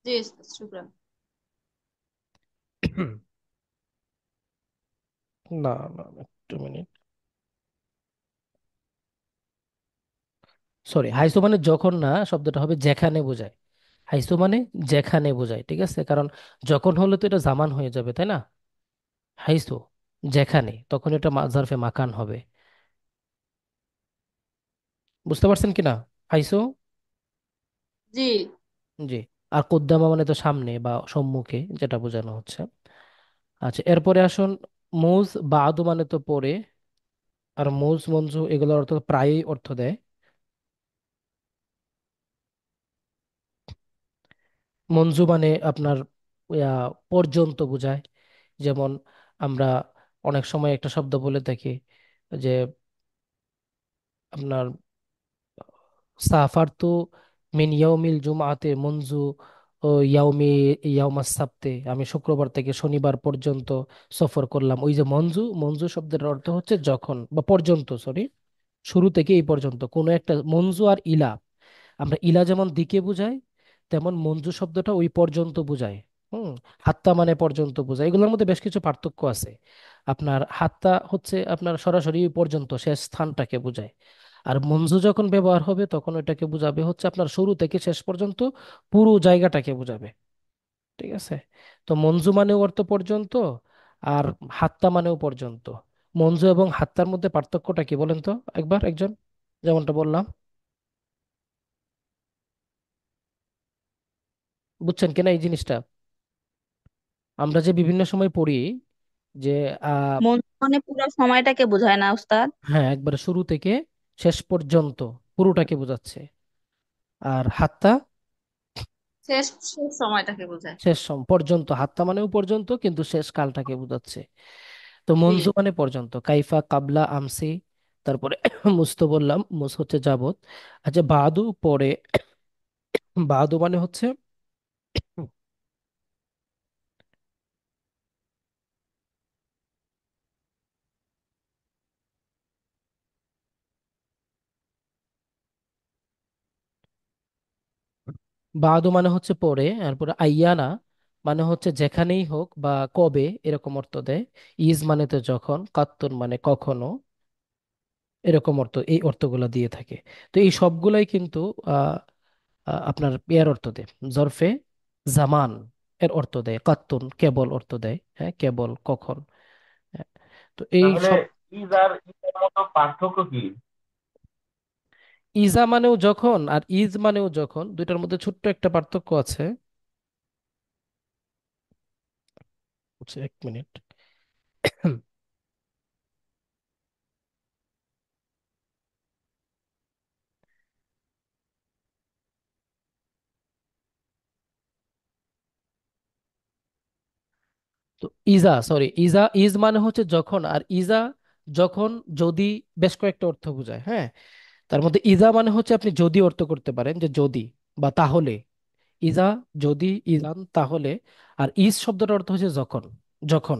জি উস্তাদ, শুকরান। না না না, একটু মিনিট, সরি, হাইসো মানে যখন না, শব্দটা হবে যেখানে বোঝায়। হাইসো মানে যেখানে বোঝায়, ঠিক আছে, কারণ যখন হলে তো এটা জামান হয়ে যাবে, তাই না? হাইসো যেখানে, তখন এটা জারফে মাকান হবে। বুঝতে পারছেন কিনা? হাইসো। জি। জি। আর কুদ্দামা মানে তো সামনে বা সম্মুখে, যেটা বোঝানো হচ্ছে। আচ্ছা, এরপরে আসুন, মুজ বা আদু মানে তো পরে, আর মুজ মঞ্জু এগুলোর অর্থ প্রায়ই অর্থ দেয়। মঞ্জু মানে আপনার ইয়া, পর্যন্ত বোঝায়। যেমন আমরা অনেক সময় একটা শব্দ বলে থাকি যে আপনার সাফার তো মিন ইয়াউমিল জুমাতে মঞ্জু ও ইয়াউমাস সাবতে, আমি শুক্রবার থেকে শনিবার পর্যন্ত সফর করলাম। ওই যে মঞ্জু, মঞ্জু শব্দের অর্থ হচ্ছে যখন বা পর্যন্ত, সরি, শুরু থেকে এই পর্যন্ত কোনো একটা মঞ্জু। আর ইলা, আমরা ইলা যেমন দিকে বুঝাই, তেমন মঞ্জু শব্দটা ওই পর্যন্ত বুঝায়। হুম। হাত্তা মানে পর্যন্ত বোঝায়। এগুলোর মধ্যে বেশ কিছু পার্থক্য আছে। আপনার হাত্তা হচ্ছে আপনার সরাসরি ওই পর্যন্ত শেষ স্থানটাকে বোঝায়। আর মঞ্জু যখন ব্যবহার হবে তখন ওইটাকে বোঝাবে হচ্ছে আপনার শুরু থেকে শেষ পর্যন্ত পুরো জায়গাটাকে বোঝাবে। ঠিক আছে। তো মঞ্জু মানেও অর্থ পর্যন্ত, আর হাত্তা মানেও পর্যন্ত। মঞ্জু এবং হাত্তার মধ্যে পার্থক্যটা কি বলেন তো একবার একজন, যেমনটা বললাম। বুঝছেন কিনা এই জিনিসটা? আমরা যে বিভিন্ন সময় পড়ি যে মন মানে পুরো সময়টাকে বোঝায় না উস্তাদ? হ্যাঁ, একবারে শুরু থেকে শেষ পর্যন্ত পুরোটাকে বোঝাচ্ছে। আর হাত্তা শেষ শেষ সময়টাকে বোঝায়। পর্যন্ত, হাত্তা মানেও পর্যন্ত কিন্তু শেষ কালটাকে বোঝাচ্ছে। তো জি। মনজু মানে পর্যন্ত, কাইফা কাবলা আমসি, তারপরে মুস্ত বললাম, মুস হচ্ছে যাবত। আচ্ছা, বাদু পরে, বাদু মানে হচ্ছে বাদু মানে হচ্ছে পরে, আর পরে আইয়ানা মানে হচ্ছে যেখানেই হোক বা কবে, এরকম অর্থ দেয়। ইজ মানে তো যখন, কাত্তুন মানে কখনো, এরকম অর্থ, এই অর্থগুলো দিয়ে থাকে। তো এই সবগুলাই কিন্তু আহ আপনার এর অর্থ দেয়। জরফে জামান এর অর্থ দেয়, কাত্তুন কেবল অর্থ দেয়, হ্যাঁ কেবল কখন। হ্যাঁ। তো এই তাহলে সব ইজ আর ইজের মতো পার্থক্য কি? ইজা মানেও যখন আর ইজ মানেও যখন, দুইটার মধ্যে ছোট্ট একটা পার্থক্য আছে। হচ্ছে 1 মিনিট। তো ইজা, সরি, ইজা ইজ মানে হচ্ছে যখন, আর ইজা যখন, যদি, বেশ কয়েকটা অর্থ বোঝায়, হ্যাঁ। তার মধ্যে ইজা মানে হচ্ছে আপনি যদি অর্থ করতে পারেন, যে যদি বা তাহলে। ইজা, যদি, ইজান, তাহলে। আর ইজ শব্দটার অর্থ হচ্ছে যখন, যখন।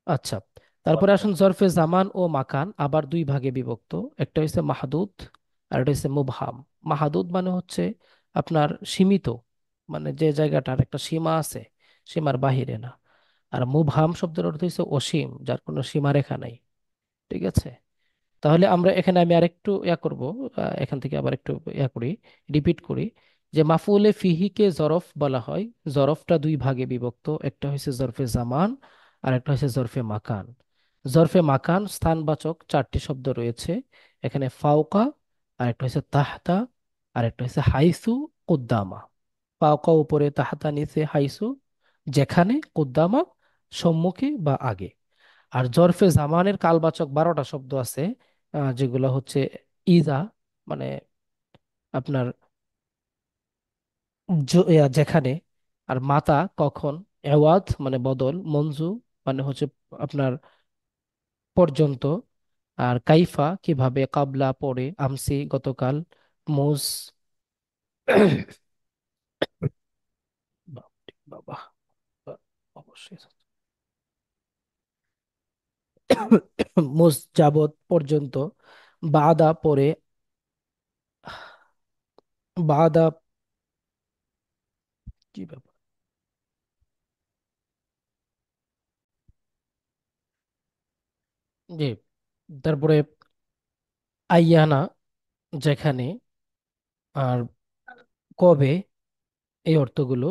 আচ্ছা, তারপরে আচ্ছা। আসুন জরফে জামান ও মাকান আবার দুই ভাগে বিভক্ত। একটা হচ্ছে মাহাদুদ, আর একটা হচ্ছে মুবহাম। মাহাদুদ মানে হচ্ছে আপনার সীমিত, মানে যে জায়গাটার একটা সীমা আছে, সীমার বাহিরে না। আর মুবহাম শব্দের অর্থ হচ্ছে অসীম, যার কোনো সীমারেখা নাই। ঠিক আছে। তাহলে আমরা এখানে আমি আরেকটু ইয়া করব, এখান থেকে আবার একটু ইয়া করি, রিপিট করি, যে মাফুলে ফিহিকে জরফ বলা হয়। জরফটা দুই ভাগে বিভক্ত, একটা হচ্ছে জরফে জামান আর একটা হচ্ছে জরফে মাকান। জরফে মাকান স্থানবাচক চারটি শব্দ রয়েছে এখানে: ফাওকা, আর একটা হচ্ছে তাহতা, আর একটা হচ্ছে হাইসু, কুদ্দামা। ফাওকা উপরে, তাহতা নিচে, হাইসু যেখানে, কুদ্দামা সম্মুখে বা আগে। আর জরফে জামানের কালবাচক 12টা শব্দ আছে, যেগুলো হচ্ছে: ইজা মানে আপনার যেখানে, আর মাতা কখন, এওয়াদ মানে বদল, মঞ্জু মানে হচ্ছে আপনার পর্যন্ত, আর কাইফা কিভাবে, কাবলা পরে, আমসি গতকাল, মুজ বাবা, অবশ্যই মুজ যাবত পর্যন্ত, বাদা পরে, বাদা, কি ব্যাপার, জি। তারপরে আইয়ানা যেখানে, আর কবে, এই অর্থগুলো।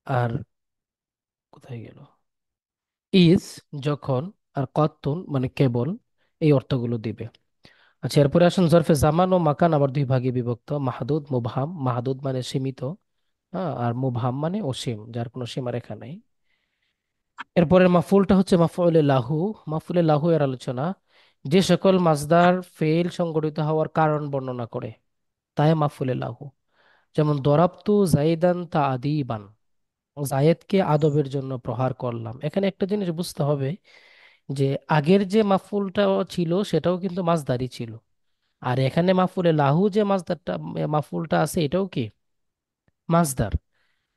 আর কোথায় গেল, ইজ যখন, আর কত্তুন মানে কেবল, এই অর্থগুলো দিবে। আচ্ছা, এরপরে আসুন জরফে জামান ও মাকান আবার দুই ভাগে বিভক্ত: মাহদুদ, মুবহাম। মাহদুদ মানে সীমিত, হ্যাঁ, আর মুবহাম মানে অসীম, যার কোনো সীমারেখা নাই। এরপরের মাফুলটা হচ্ছে মাফউলে লাহু। মাফউলে লাহু এর আলোচনা: যে সকল মাসদার ফেল সংগঠিত হওয়ার কারণ বর্ণনা করে, তাই মাফউলে লাহু। যেমন দরাবতু জাইদান তাআদীবান, জায়েদকে আদবের জন্য প্রহার করলাম। এখানে একটা জিনিস বুঝতে হবে, যে আগের যে মাফুলটা ছিল সেটাও কিন্তু মাসদারি ছিল, আর এখানে মাফুলে লাহু যে মাসদারটা, মাফুলটা আছে, এটাও কি মাসদার।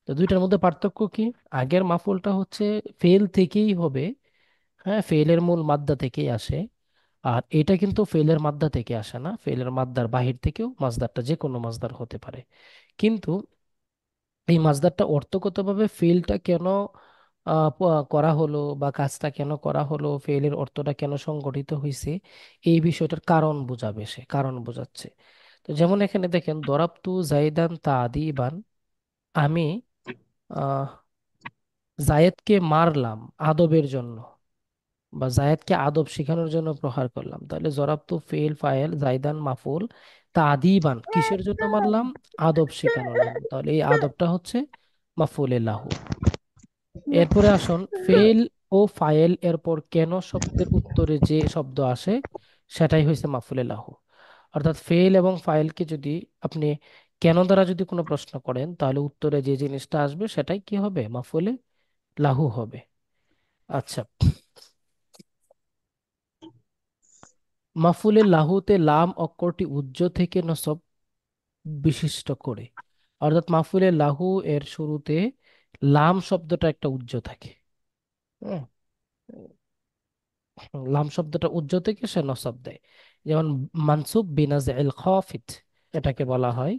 তো দুইটার মধ্যে পার্থক্য কি? আগের মাফুলটা হচ্ছে ফেল থেকেই হবে, হ্যাঁ, ফেলের মূল মাদ্দা থেকেই আসে। আর এটা কিন্তু ফেলের মাদ্দা থেকে আসে না, ফেলের মাদ্দার বাহির থেকেও মাসদারটা যে কোনো মাসদার হতে পারে। কিন্তু এই মাসদারটা অর্থগতভাবে ফেলটা কেন করা হলো, বা কাজটা কেন করা হলো, ফেলের অর্থটা কেন সংগঠিত হয়েছে, এই বিষয়টার কারণ বোঝাবে, সে কারণ বোঝাচ্ছে। তো যেমন এখানে দেখেন, দরাবতু জাইদান তাদিবান, আমি আহ জায়েদকে মারলাম আদবের জন্য, বা জায়েদকে আদব শেখানোর জন্য প্রহার করলাম। তাহলে জরাবতু ফেল ফাইল, জাইদান মাফুল, তাদিবান কিসের জন্য মারলাম? আদব শেখানোর জন্য। তাহলে এই আদবটা হচ্ছে মাফুলে লাহু। এরপরে আসুন ফেল ও ফাইল এরপর কেন শব্দের উত্তরে যে শব্দ আসে, সেটাই হয়েছে মাফুলে লাহু। অর্থাৎ ফেল এবং ফাইলকে যদি আপনি কেন দ্বারা যদি কোনো প্রশ্ন করেন, তাহলে উত্তরে যে জিনিসটা আসবে সেটাই কি হবে? মাফুলে লাহু হবে। আচ্ছা, মাফুলে লাহুতে লাম অক্ষরটি উজ্জ থেকে নসব, বিশিষ্ট করে। অর্থাৎ মাফুলে লাহু এর শুরুতে লাম শব্দটা একটা উজ্জ থাকে। হ্যাঁ, লাম শব্দটা উজ্জ থেকে সে নসব দেয়। যেমন মানসুব বিনাজইল খাফিদ, এটাকে বলা হয়।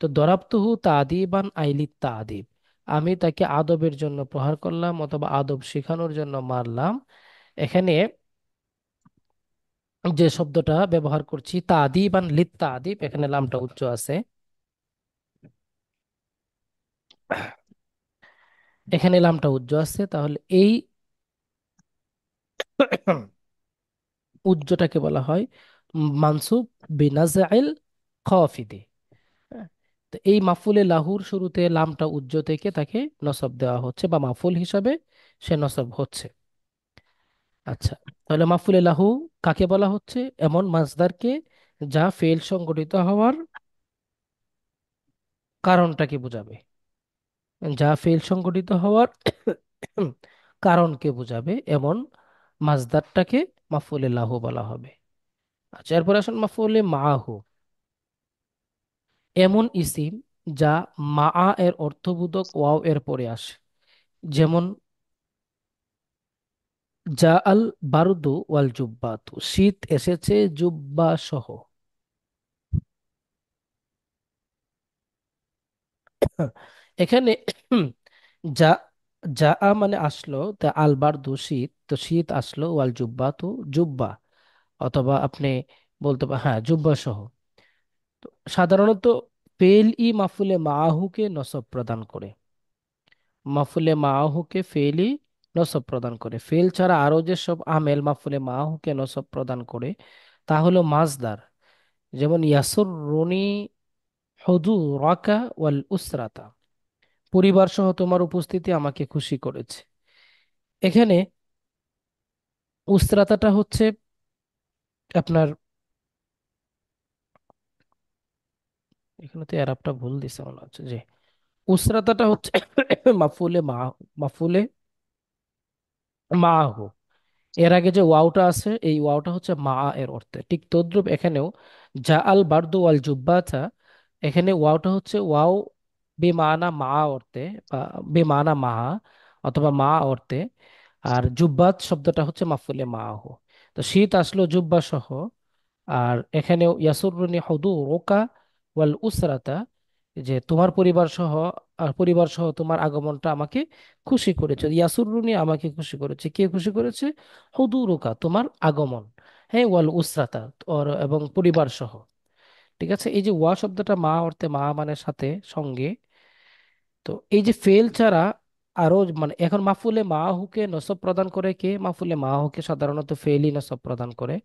তো দরাবতুহু তাদিবান আইলিত তাদিব, আমি তাকে আদবের জন্য প্রহার করলাম অথবা আদব শেখানোর জন্য মারলাম। এখানে যে শব্দটা ব্যবহার করছি তাদিবান লিত তাদিব, এখানে লামটা উচ্চ আছে। এখানে লামটা উজ্জ আছে, তাহলে এই উজ্জটাকে বলা হয় মানসুব বিনাজইল খাফিদে। হ্যাঁ, তো এই মাফুলে লাহুর শুরুতে লামটা উজ্জ থেকে তাকে নসব দেওয়া হচ্ছে বা মাফুল হিসাবে সে নসব হচ্ছে। আচ্ছা, তাহলে মাফুলে লাহু কাকে বলা হচ্ছে? এমন মাসদারকে যা ফেল সংগঠিত হওয়ার কারণটাকে বোঝাবে, যা ফেল সংগঠিত হওয়ার কারণকে বোঝাবে, এমন মাসদারটাকে মাফুলে লাহু বলা হবে। আচ্ছা, এরপর আসুন মাফুলে মাহু। এমন ইসিম যা মা এর অর্থবোধক ওয়াও এর পরে আসে। যেমন যা আল বারুদু ওয়াল জুব্বাতু, শীত এসেছে জুব্বা সহ। এখানে যা যা মানে আসলো, তা আল বারদু শীত, তো শীত আসলো, ওয়াল জুব্বাতু জুব্বা, অথবা আপনি বলতে হ্যাঁ জুব্বা সহ। তো সাধারণত ফেল ই মাফুলে মাহুকে নসব প্রদান করে। মাফুলে মাহুকে ফেলই নসব প্রদান করে। ফেল ছাড়া আরো যে সব আমেল মাফুলে মাহুকে নসব প্রদান করে তা হলো মাজদার। যেমন ইয়াসুর রুনি হুদু রাকা ওয়াল উসরাতা, পরিবার সহ তোমার উপস্থিতি আমাকে খুশি করেছে। এখানে উসরাতাটা হচ্ছে আপনার, এখানে তো এরাবটা ভুল দিছে মনে হচ্ছে, যে উসরাতাটা হচ্ছে মাফুলে মাফুলে মাহু। এর আগে যে ওয়াওটা আছে এই ওয়াওটা হচ্ছে মা এর অর্থে। ঠিক তদ্রুপ এখানেও যা আল বারদু ওয়াল জুব্বাতা, এখানে ওয়াওটা হচ্ছে ওয়াও বেমানা মা অর্থে, বা বেমানা মা অথবা মা অর্থে। আর জুব্বাত শব্দটা হচ্ছে মাফুলে মাহু। তো শীত আসলো জুব্বা সহ। আর এখানেও ইয়াসুরুনি হুদু রোকা ওয়াল উসরাতা, যে তোমার পরিবার সহ, পরিবার সহ তোমার আগমনটা আমাকে খুশি করেছে। ইয়াসুরুনি আমাকে খুশি করেছে, কে খুশি করেছে? হুদু রোকা, তোমার আগমন। হ্যাঁ, ওয়াল উসরাতা, এবং পরিবার সহ। ঠিক আছে, এই যে ওয়া শব্দটা মা অর্থে, মা মানে সাথে সঙ্গে। তো এই যে ফেল ছাড়া আরো মানে এখন মাফুলে মাহুকে নসব প্রদান করে কে? মাফুলে মাহুকে সাধারণত ফেলই নসব প্রদান করে।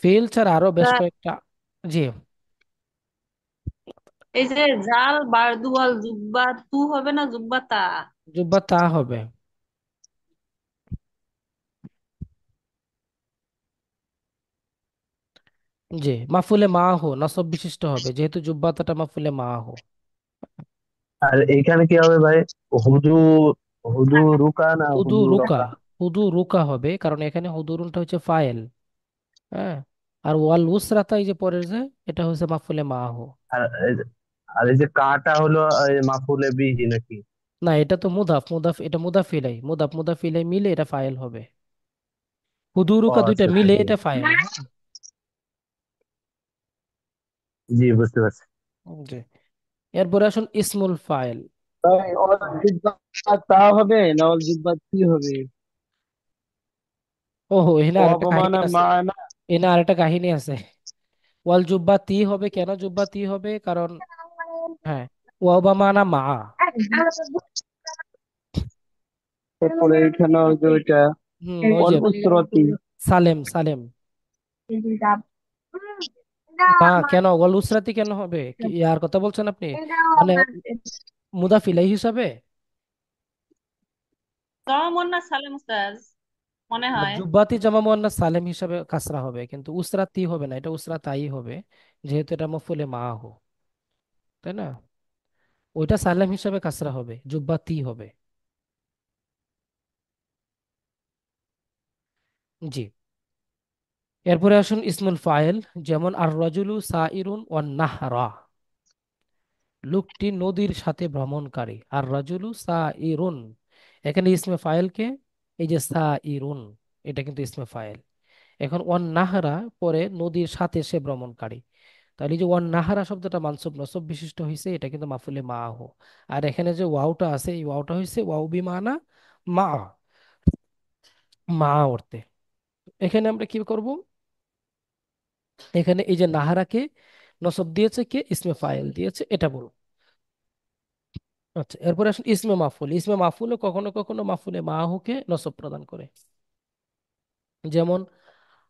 ফেল ছাড়া আরো বেশ স্যার, কয়েকটা। জি, এই যে জাল বারদুয়াল জুব্বা তু হবে না জুব্বা তা? জুব্বা তা হবে। জি, মাফুলে মাহু নসব বিশিষ্ট হবে যেহেতু জুব্বাতাটা মাফুলে মাহু। আর এইখানে কি হবে ভাই? হুদু হুদু রুকা না হুদু হুদু রুকা, রকা? হুদু রুকা হবে, কারণ এখানে হুদুরুনটা হচ্ছে ফাইল। হ্যাঁ, আর ওয়াল উসরাতা এই যে পরের যে, এটা হচ্ছে মাফুলে মাহু। আর আর এই যে কাটা হলো মাফুলে বিহি নাকি? না, এটা তো মুদাফ মুদাফ, এটা মুদাফিলাই, মুদাফ মুদাফিলাই মিলে এটা ফাইল হবে। ও হুদুরুকা দুইটা আচ্ছা আচ্ছা, মিলে জি এটা ফাইল। জি বুঝতে পারছি। জি, এরপরে আসুন ইসমুল ফাইল। ভাই অল জিব্বা তা হবে না অল জিব্বা কি হবে? ওহো, এখানে আরেকটা কাহিনী অবমানা আছে। মা না। এখানে আরেকটা কাহিনী আছে। ওয়াল জুব্বা তি হবে কেন? জুব্বা তি হবে কারণ, হ্যাঁ, ওয়াবামানা মা। তারপরে এখানে ওই যে ওইটা ওই অল যে উসরতি। সালেম সালেম। না, কেন ওয়াল উসরাতি কেন হবে? কি আর কথা বলছেন আপনি? মানে মুদাফিলাই হিসাবে জমন্না সালেম উস্তাজ মনে হয়। জুব্বাতি জামা মুয়ান্নাস সালেম হিসাবে কাসরা হবে, কিন্তু উসরাতি হবে না, এটা উসরাতাই হবে, যেহেতু এটা মফুলে মাহু, তাই না? ওইটা সালেম হিসাবে কাসরা হবে, জুব্বাতি হবে। জি, এরপরে আসুন ইসমুল ফাইল। যেমন আর রাজুলু সাইরুন ওয়ান নাহরা। লোকটি নদীর সাথে ভ্রমণকারী। আর রাজুলু সা ইরুন, এখানে ইসমে ফাইলকে, এই যে সা ইরুন, এটা কিন্তু ইসমে ফাইল। এখন ওয়ান নাহারা পরে নদীর সাথে সে ভ্রমণকারী, তাহলে এই যে ওয়ান নাহারা শব্দটা মানসুব নসব বিশিষ্ট হয়েছে, এটা কিন্তু মাফুলে মাহ। আর এখানে যে ওয়াওটা আছে, এই ওয়াওটা হয়েছে ওয়াও বি মানা মা, মা অর্থে। এখানে আমরা কি করব, এখানে এই যে নাহারাকে নসব দিয়েছে কে, ইসমে ফাইল দিয়েছে, এটা বলবো। আচ্ছা, এরপরে আসুন ইসমে মাফুল। ইসমে মাফুলও কখনো কখনো মাফুলে মাহুকে নসব প্রদান করে। যেমন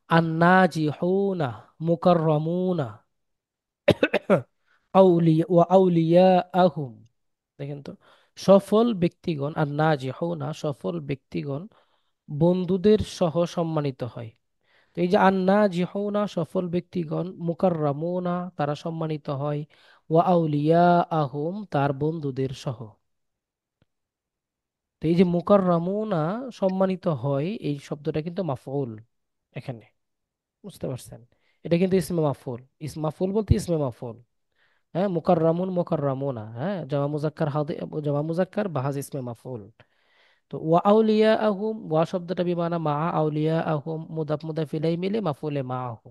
আন্নাজিহুনা মুকাররামুনা আউলিয়া ওয়া আউলিয়াহুম। দেখেন তো, সফল ব্যক্তিগণ, আর নাজিহুনা সফল ব্যক্তিগণ বন্ধুদের সহ সম্মানিত হয়। তো এই যে আন্নাজিহুনা সফল ব্যক্তিগণ, মুকাররামুনা তারা সম্মানিত হয়, ওয়া আউলিয়াহুম তার বন্ধুদের সহ। তো এই যে মুকাররামুনা সম্মানিত হয়, এই শব্দটা কিন্তু মাফউল এখানে, বুঝতে পারছেন? এটা কিন্তু ইসমে মাফউল। মাফউল বলতে ইসমে মাফউল। হ্যাঁ, মুকাররামুন মুকাররামুনা, হ্যাঁ, জামা মুজাক্কার হাদি, জামা মুজাক্কার বাহাজ ইসমে মাফউল। তো ওয়া আউলিয়া আহুম, ওয়া শব্দটা বিমানা মা আউলিয়া আহুম, মুদাফ মুদাফ ইলাই মিলে মাফউলে মা আহু।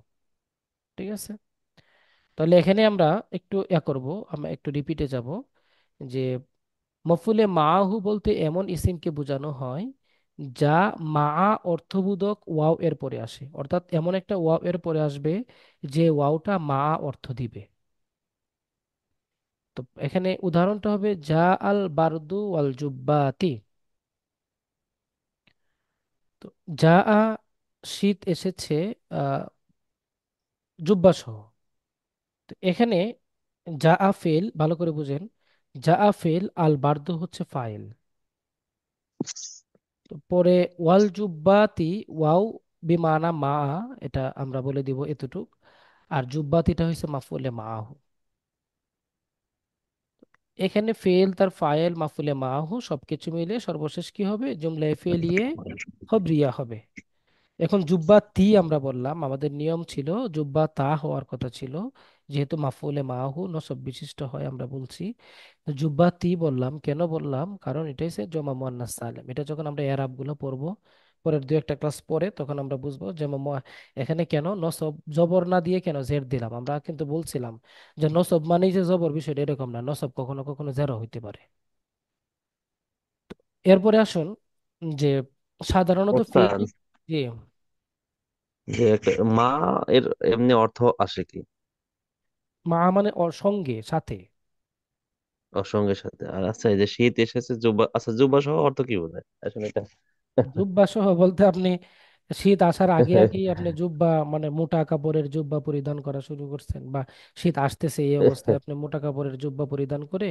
ঠিক আছে, তাহলে এখানে আমরা একটু করব, আমরা একটু রিপিটে যাব, যে মফুলে মাহু বলতে এমন ইসিমকে বোঝানো হয় যা মা অর্থবোধক ওয়াও এর পরে আসে, অর্থাৎ এমন একটা ওয়াও এর পরে আসবে যে ওয়াওটা মা অর্থ দিবে। তো এখানে উদাহরণটা হবে জা আল বারদু ওয়াল জুব্বাতি। তো যা শীত এসেছে আহ জুব্বা সহ। তো এখানে যা ফেল, ভালো করে বুঝেন, যা ফেল, আল বারদু হচ্ছে ফাইল। তো পরে ওয়াল জুব্বাতি, ওয়াও বিমানা মা, এটা আমরা বলে দিব এতটুক। আর জুব্বাতিটা হচ্ছে মাফুলে মাহু। এখানে ফেল তার ফাইল মাফুলে মাহু সবকিছু মিলে সর্বশেষ কি হবে, জুমলায়ে ফেলিয়ে খবরিয়া হবে। এখন জুব্বা তি আমরা বললাম, আমাদের নিয়ম ছিল জুব্বা তা হওয়ার কথা ছিল, যেহেতু মাফুলে মাহু নসব বিশিষ্ট হয় আমরা বলছি। তো জুব্বা তি বললাম, কেন বললাম, কারণ এটা হচ্ছে জমা মুয়ান্নাস সালেম। এটা যখন আমরা এরাব গুলো পড়বো পরের দু একটা ক্লাস পরে, তখন আমরা বুঝবো যে এখানে কেন নসব জবর না দিয়ে কেন জের দিলাম। আমরা কিন্তু বলছিলাম যে নসব মানেই যে জবর, বিষয়টা এরকম না, নসব কখনো কখনো জেরও হইতে পারে। এরপরে আসুন যে সাধারণত ওস্তাদ, ফেল, যে যে মা এর এমনি অর্থ আসে কি? মা মানে ওর সঙ্গে সাথে। ওর সঙ্গে সাথে। আর আচ্ছা, এই যে শীত এসেছে জুব্বা, আচ্ছা জুব্বা সহ অর্থ কি বোঝায় আসলে এটা? জুব্বা সহ বলতে আপনি শীত আসার আগে আগেই আপনি জুব্বা মানে মোটা কাপড়ের জুব্বা পরিধান করা শুরু করছেন, বা শীত আসতেছে এই অবস্থায় আপনি মোটা কাপড়ের জুব্বা পরিধান করে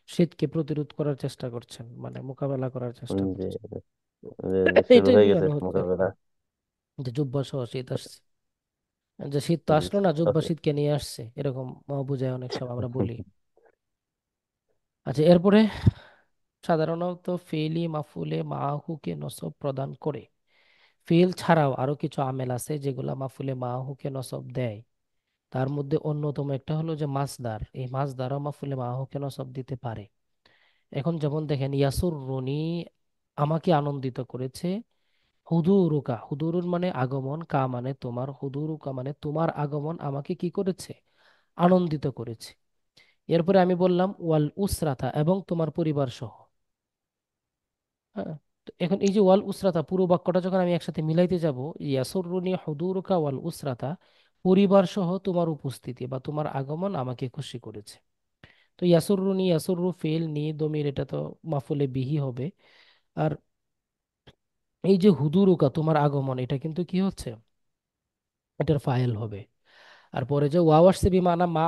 শীতকে প্রতিরোধ করার চেষ্টা করছেন, মানে মোকাবেলা করার চেষ্টা যে করছেন। শুরু এটাই হয়ে গেছে বোঝানো হচ্ছে আর কি, মোকাবেলা। যে জুব্বা সহ শীত আসছে। যে শীত তো আসলো না, জুব্বা ওকে। শীতকে নিয়ে আসছে, এরকম বোঝায় অনেক সময় আমরা বলি। আচ্ছা, এরপরে সাধারণত ফেলি মাফুলে মাহুকে নসব প্রদান করে। ফেল ছাড়াও আরো কিছু আমেল আছে যেগুলা মাফুলে মাহুকে নসব দেয়। তার মধ্যে অন্যতম একটা হলো যে মাসদার, এই মাসদারও মাফুলে মাহুকে নসব দিতে পারে। এখন যেমন দেখেন, ইয়াসুররুনি আমাকে আনন্দিত করেছে, হুদুরুকা, হুদুরুন মানে আগমন, কা মানে তোমার, হুদুরুকা মানে তোমার আগমন আমাকে কি করেছে, আনন্দিত করেছে। এরপরে আমি বললাম ওয়াল উসরাতা, এবং তোমার পরিবার সহ। হ্যাঁ, তো এখন এই যে ওয়াল উসরাতা পুরো বাক্যটা যখন আমি একসাথে মিলাইতে যাব, ইয়াসুররুনি হুদুরুকা ওয়াল উসরাতা, পরিবার সহ তোমার উপস্থিতি বা তোমার আগমন আমাকে খুশি করেছে। তো ইয়াসুররুনি, ইয়াসুররু ফেল নি দমির, এটা তো মাফুলে বিহি হবে। আর এই যে হুদুরুকা তোমার আগমন, এটা কিন্তু কি হচ্ছে, এটার ফাইল হবে। আর পরে যে ওয়াও আসছে বিমানা মা,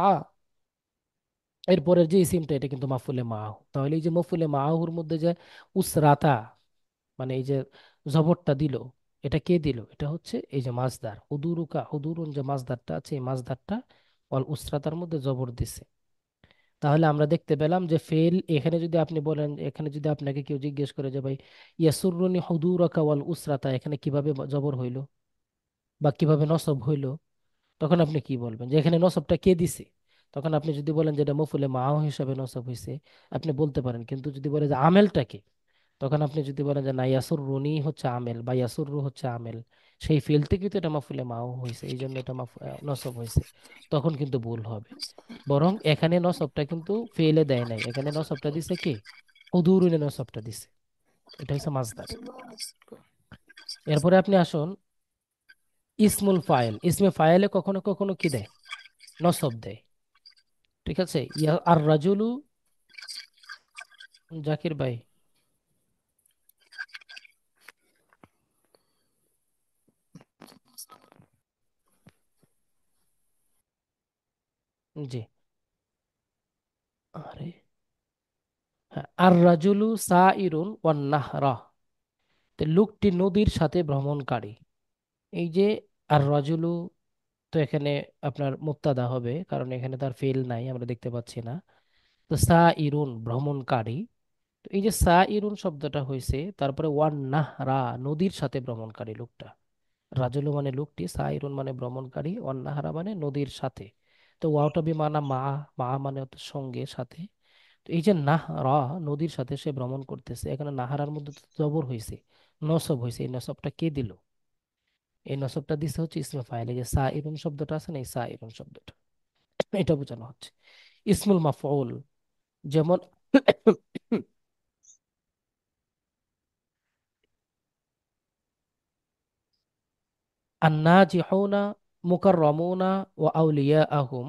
এরপরের যে ইসিমটা এটা কিন্তু মাফুলে মাহু। তাহলে এই যে মফুলে মাহুর মধ্যে যে উসরাতা, মানে এই যে জবরটা দিল, এটা কে দিল, এটা হচ্ছে এই যে মাজদার হুদুরুকা, হুদুরুন যে মাজদারটা আছে, এই মাজদারটা ওয়াল উসরাতার মধ্যে জবর দিছে। তাহলে আমরা দেখতে পেলাম যে ফেল, এখানে যদি আপনি বলেন, এখানে যদি আপনাকে কেউ জিজ্ঞেস করে যে ভাই ইয়াসুররুনি হুদুরাকা ওয়াল উসরাতা এখানে কিভাবে জবর হইলো বা কিভাবে নসব হইলো, তখন আপনি কি বলবেন, যে এখানে নসবটা কে দিছে? তখন আপনি যদি বলেন যে এটা মফুলে মাও হিসাবে নসব হয়েছে, আপনি বলতে পারেন। কিন্তু যদি বলে যে আমেলটাকে, তখন আপনি যদি বলেন যে না, ইয়াসুর রুনি হচ্ছে আমেল বা ইয়াসুর রু হচ্ছে আমেল, সেই ফিল থেকে তো এটা মাফুলে মাও হয়েছে, এই জন্য এটা নসব হয়েছে, তখন কিন্তু ভুল হবে। বরং এখানে নসবটা কিন্তু ফেলে দেয় নাই, এখানে নসবটা দিছে কি, হুদুরুনে নসবটা দিছে। এটা হচ্ছে মাজদার। এরপরে আপনি আসুন ইসমুল ফাইল। ইসমে ফাইলে কখনো কখনো কি দেয়, নসব দেয়। ঠিক আছে, ইয়া আর রাজুলু, জাকির ভাই, জি, আরে হ্যাঁ, আর রাজুলু সাইরুন ওয়ান নাহরা, তো লোকটি নদীর সাথে ভ্রমণকারী। এই যে আর রাজুলু, তো এখানে আপনার মুবতাদা হবে, কারণ এখানে তার ফেল নাই, আমরা দেখতে পাচ্ছি না। তো সাইরুন ভ্রমণকারী, তো এই যে সাইরুন শব্দটা হয়েছে, তারপরে ওয়ান নাহরা নদীর সাথে ভ্রমণকারী লোকটা। রাজুলু মানে লোকটি, সাইরুন মানে ভ্রমণকারী, ওয়ান নাহরা মানে নদীর সাথে। তো ওয়াওটা বি মানা মা, মা মানে হচ্ছে সঙ্গে, সাথে। তো এই যে নাহরা, নদীর সাথে সে ভ্রমণ করতেছে, এখানে নাহারার মধ্যে তো জবর হয়েছে, নসব হয়েছে। এই নসবটা কে দিল? এই নসবটা দিছে হচ্ছে ইসমে ফাইল। এই যে সা ইরুন শব্দটা আছে না, এই সা ইরুন শব্দটা, এটা বোঝানো হচ্ছে। ইসমুল মাফউল, যেমন আন্নাজিহুনা মুকাররামুনা ওয়া আউলিয়াআহুম,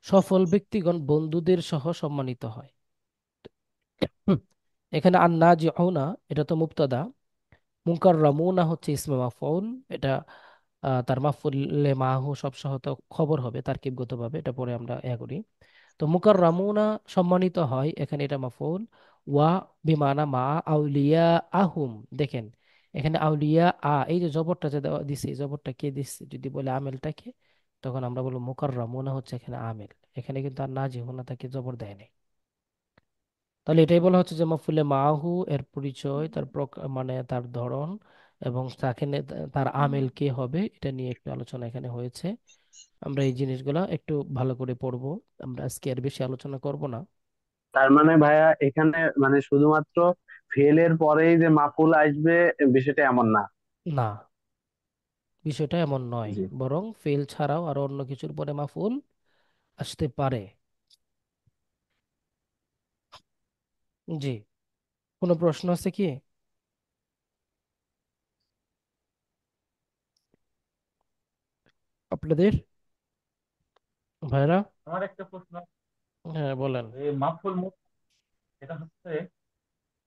সফল ব্যক্তিগণ বন্ধুদের সহ সম্মানিত হয়। হুম, এখানে আন্নাজিহুনা এটা তো মুবতাদা, মুকাররামুনা হচ্ছে ইসমে মাফউল। এটা তার মাফউলে মাহু সব সহ তো খবর হবে তারকিবগত ভাবে, এটা পরে আমরা করি। তো মুকাররামুনা সম্মানিত হয়, এখানে এটা মাফউল। ওয়া বিমানা মা আউলিয়া আহুম, দেখেন এখানে আউলিয়া এই যে জবরটা যে দেওয়া দিছে, এই জবরটা কে দিচ্ছে? যদি বলে আমেলটাকে, তখন আমরা বলবো মুকাররামুনা হচ্ছে এখানে আমেল। এখানে কিন্তু আর নাজিহুনা তাকে জবর দেয় নাই। তাহলে এটাই বলা হচ্ছে যে মাফুলে মাহু এর পরিচয়, তার মানে তার ধরন, এবং তাকে তার আমেল কে হবে, এটা নিয়ে একটু আলোচনা এখানে হয়েছে। আমরা এই জিনিসগুলা একটু ভালো করে পড়বো, আমরা আজকে আর বেশি আলোচনা করব না। তার মানে ভাইয়া এখানে মানে শুধুমাত্র ফেলের পরেই যে মাফুল আসবে বিষয়টা এমন না। না, বিষয়টা এমন নয়, জি। বরং ফেল ছাড়াও আরো অন্য কিছুর পরে মাফুল আসতে পারে। জি, কোনো প্রশ্ন আছে কি আপনাদের, ভাইরা? আমার একটা প্রশ্ন, হ্যাঁ বলেন। এই মাফুল এটা হচ্ছে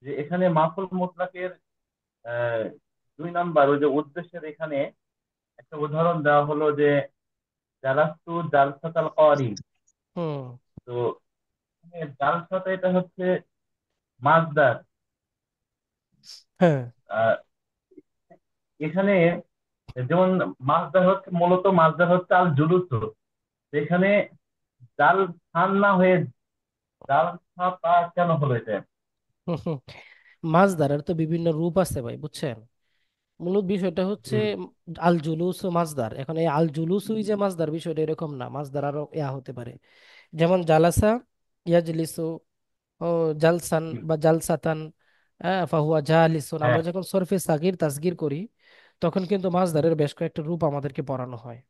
যে এখানে মাফুল মুতলাকের আহ, 2 নাম্বার ওই যে উদ্দেশ্যের এখানে একটা উদাহরণ দেওয়া হলো যে জালাস্তু জালসাতাল কারি। হুম। তো এখানে জালসাতা এটা হচ্ছে মাজদার। হ্যাঁ। আহ, এখানে যেমন মাজদার হচ্ছে, মূলত মাজদার হচ্ছে আল জুলুস। এখানে জাল খান না হয়ে জাল ছাতা কেন হলো এটা? মাছ ধরার তো বিভিন্ন রূপ আছে ভাই, বুঝছেন। মূলত বিষয়টা হচ্ছে জি আল জুলুস ও মাছদার। এখন এই আল জুলুসই যে মাছদার, বিষয়টা এরকম না, মাছদার আরো হতে পারে। যেমন জালাসা ইয়াজলিসু, ও জালসান জি। বা জালসাতান, ফাহুয়া জালিসুন, হ্যাঁ। আমরা যখন সরফে সাগির তাসগির করি, তখন কিন্তু মাছদারের বেশ কয়েকটা রূপ আমাদেরকে পড়ানো হয়।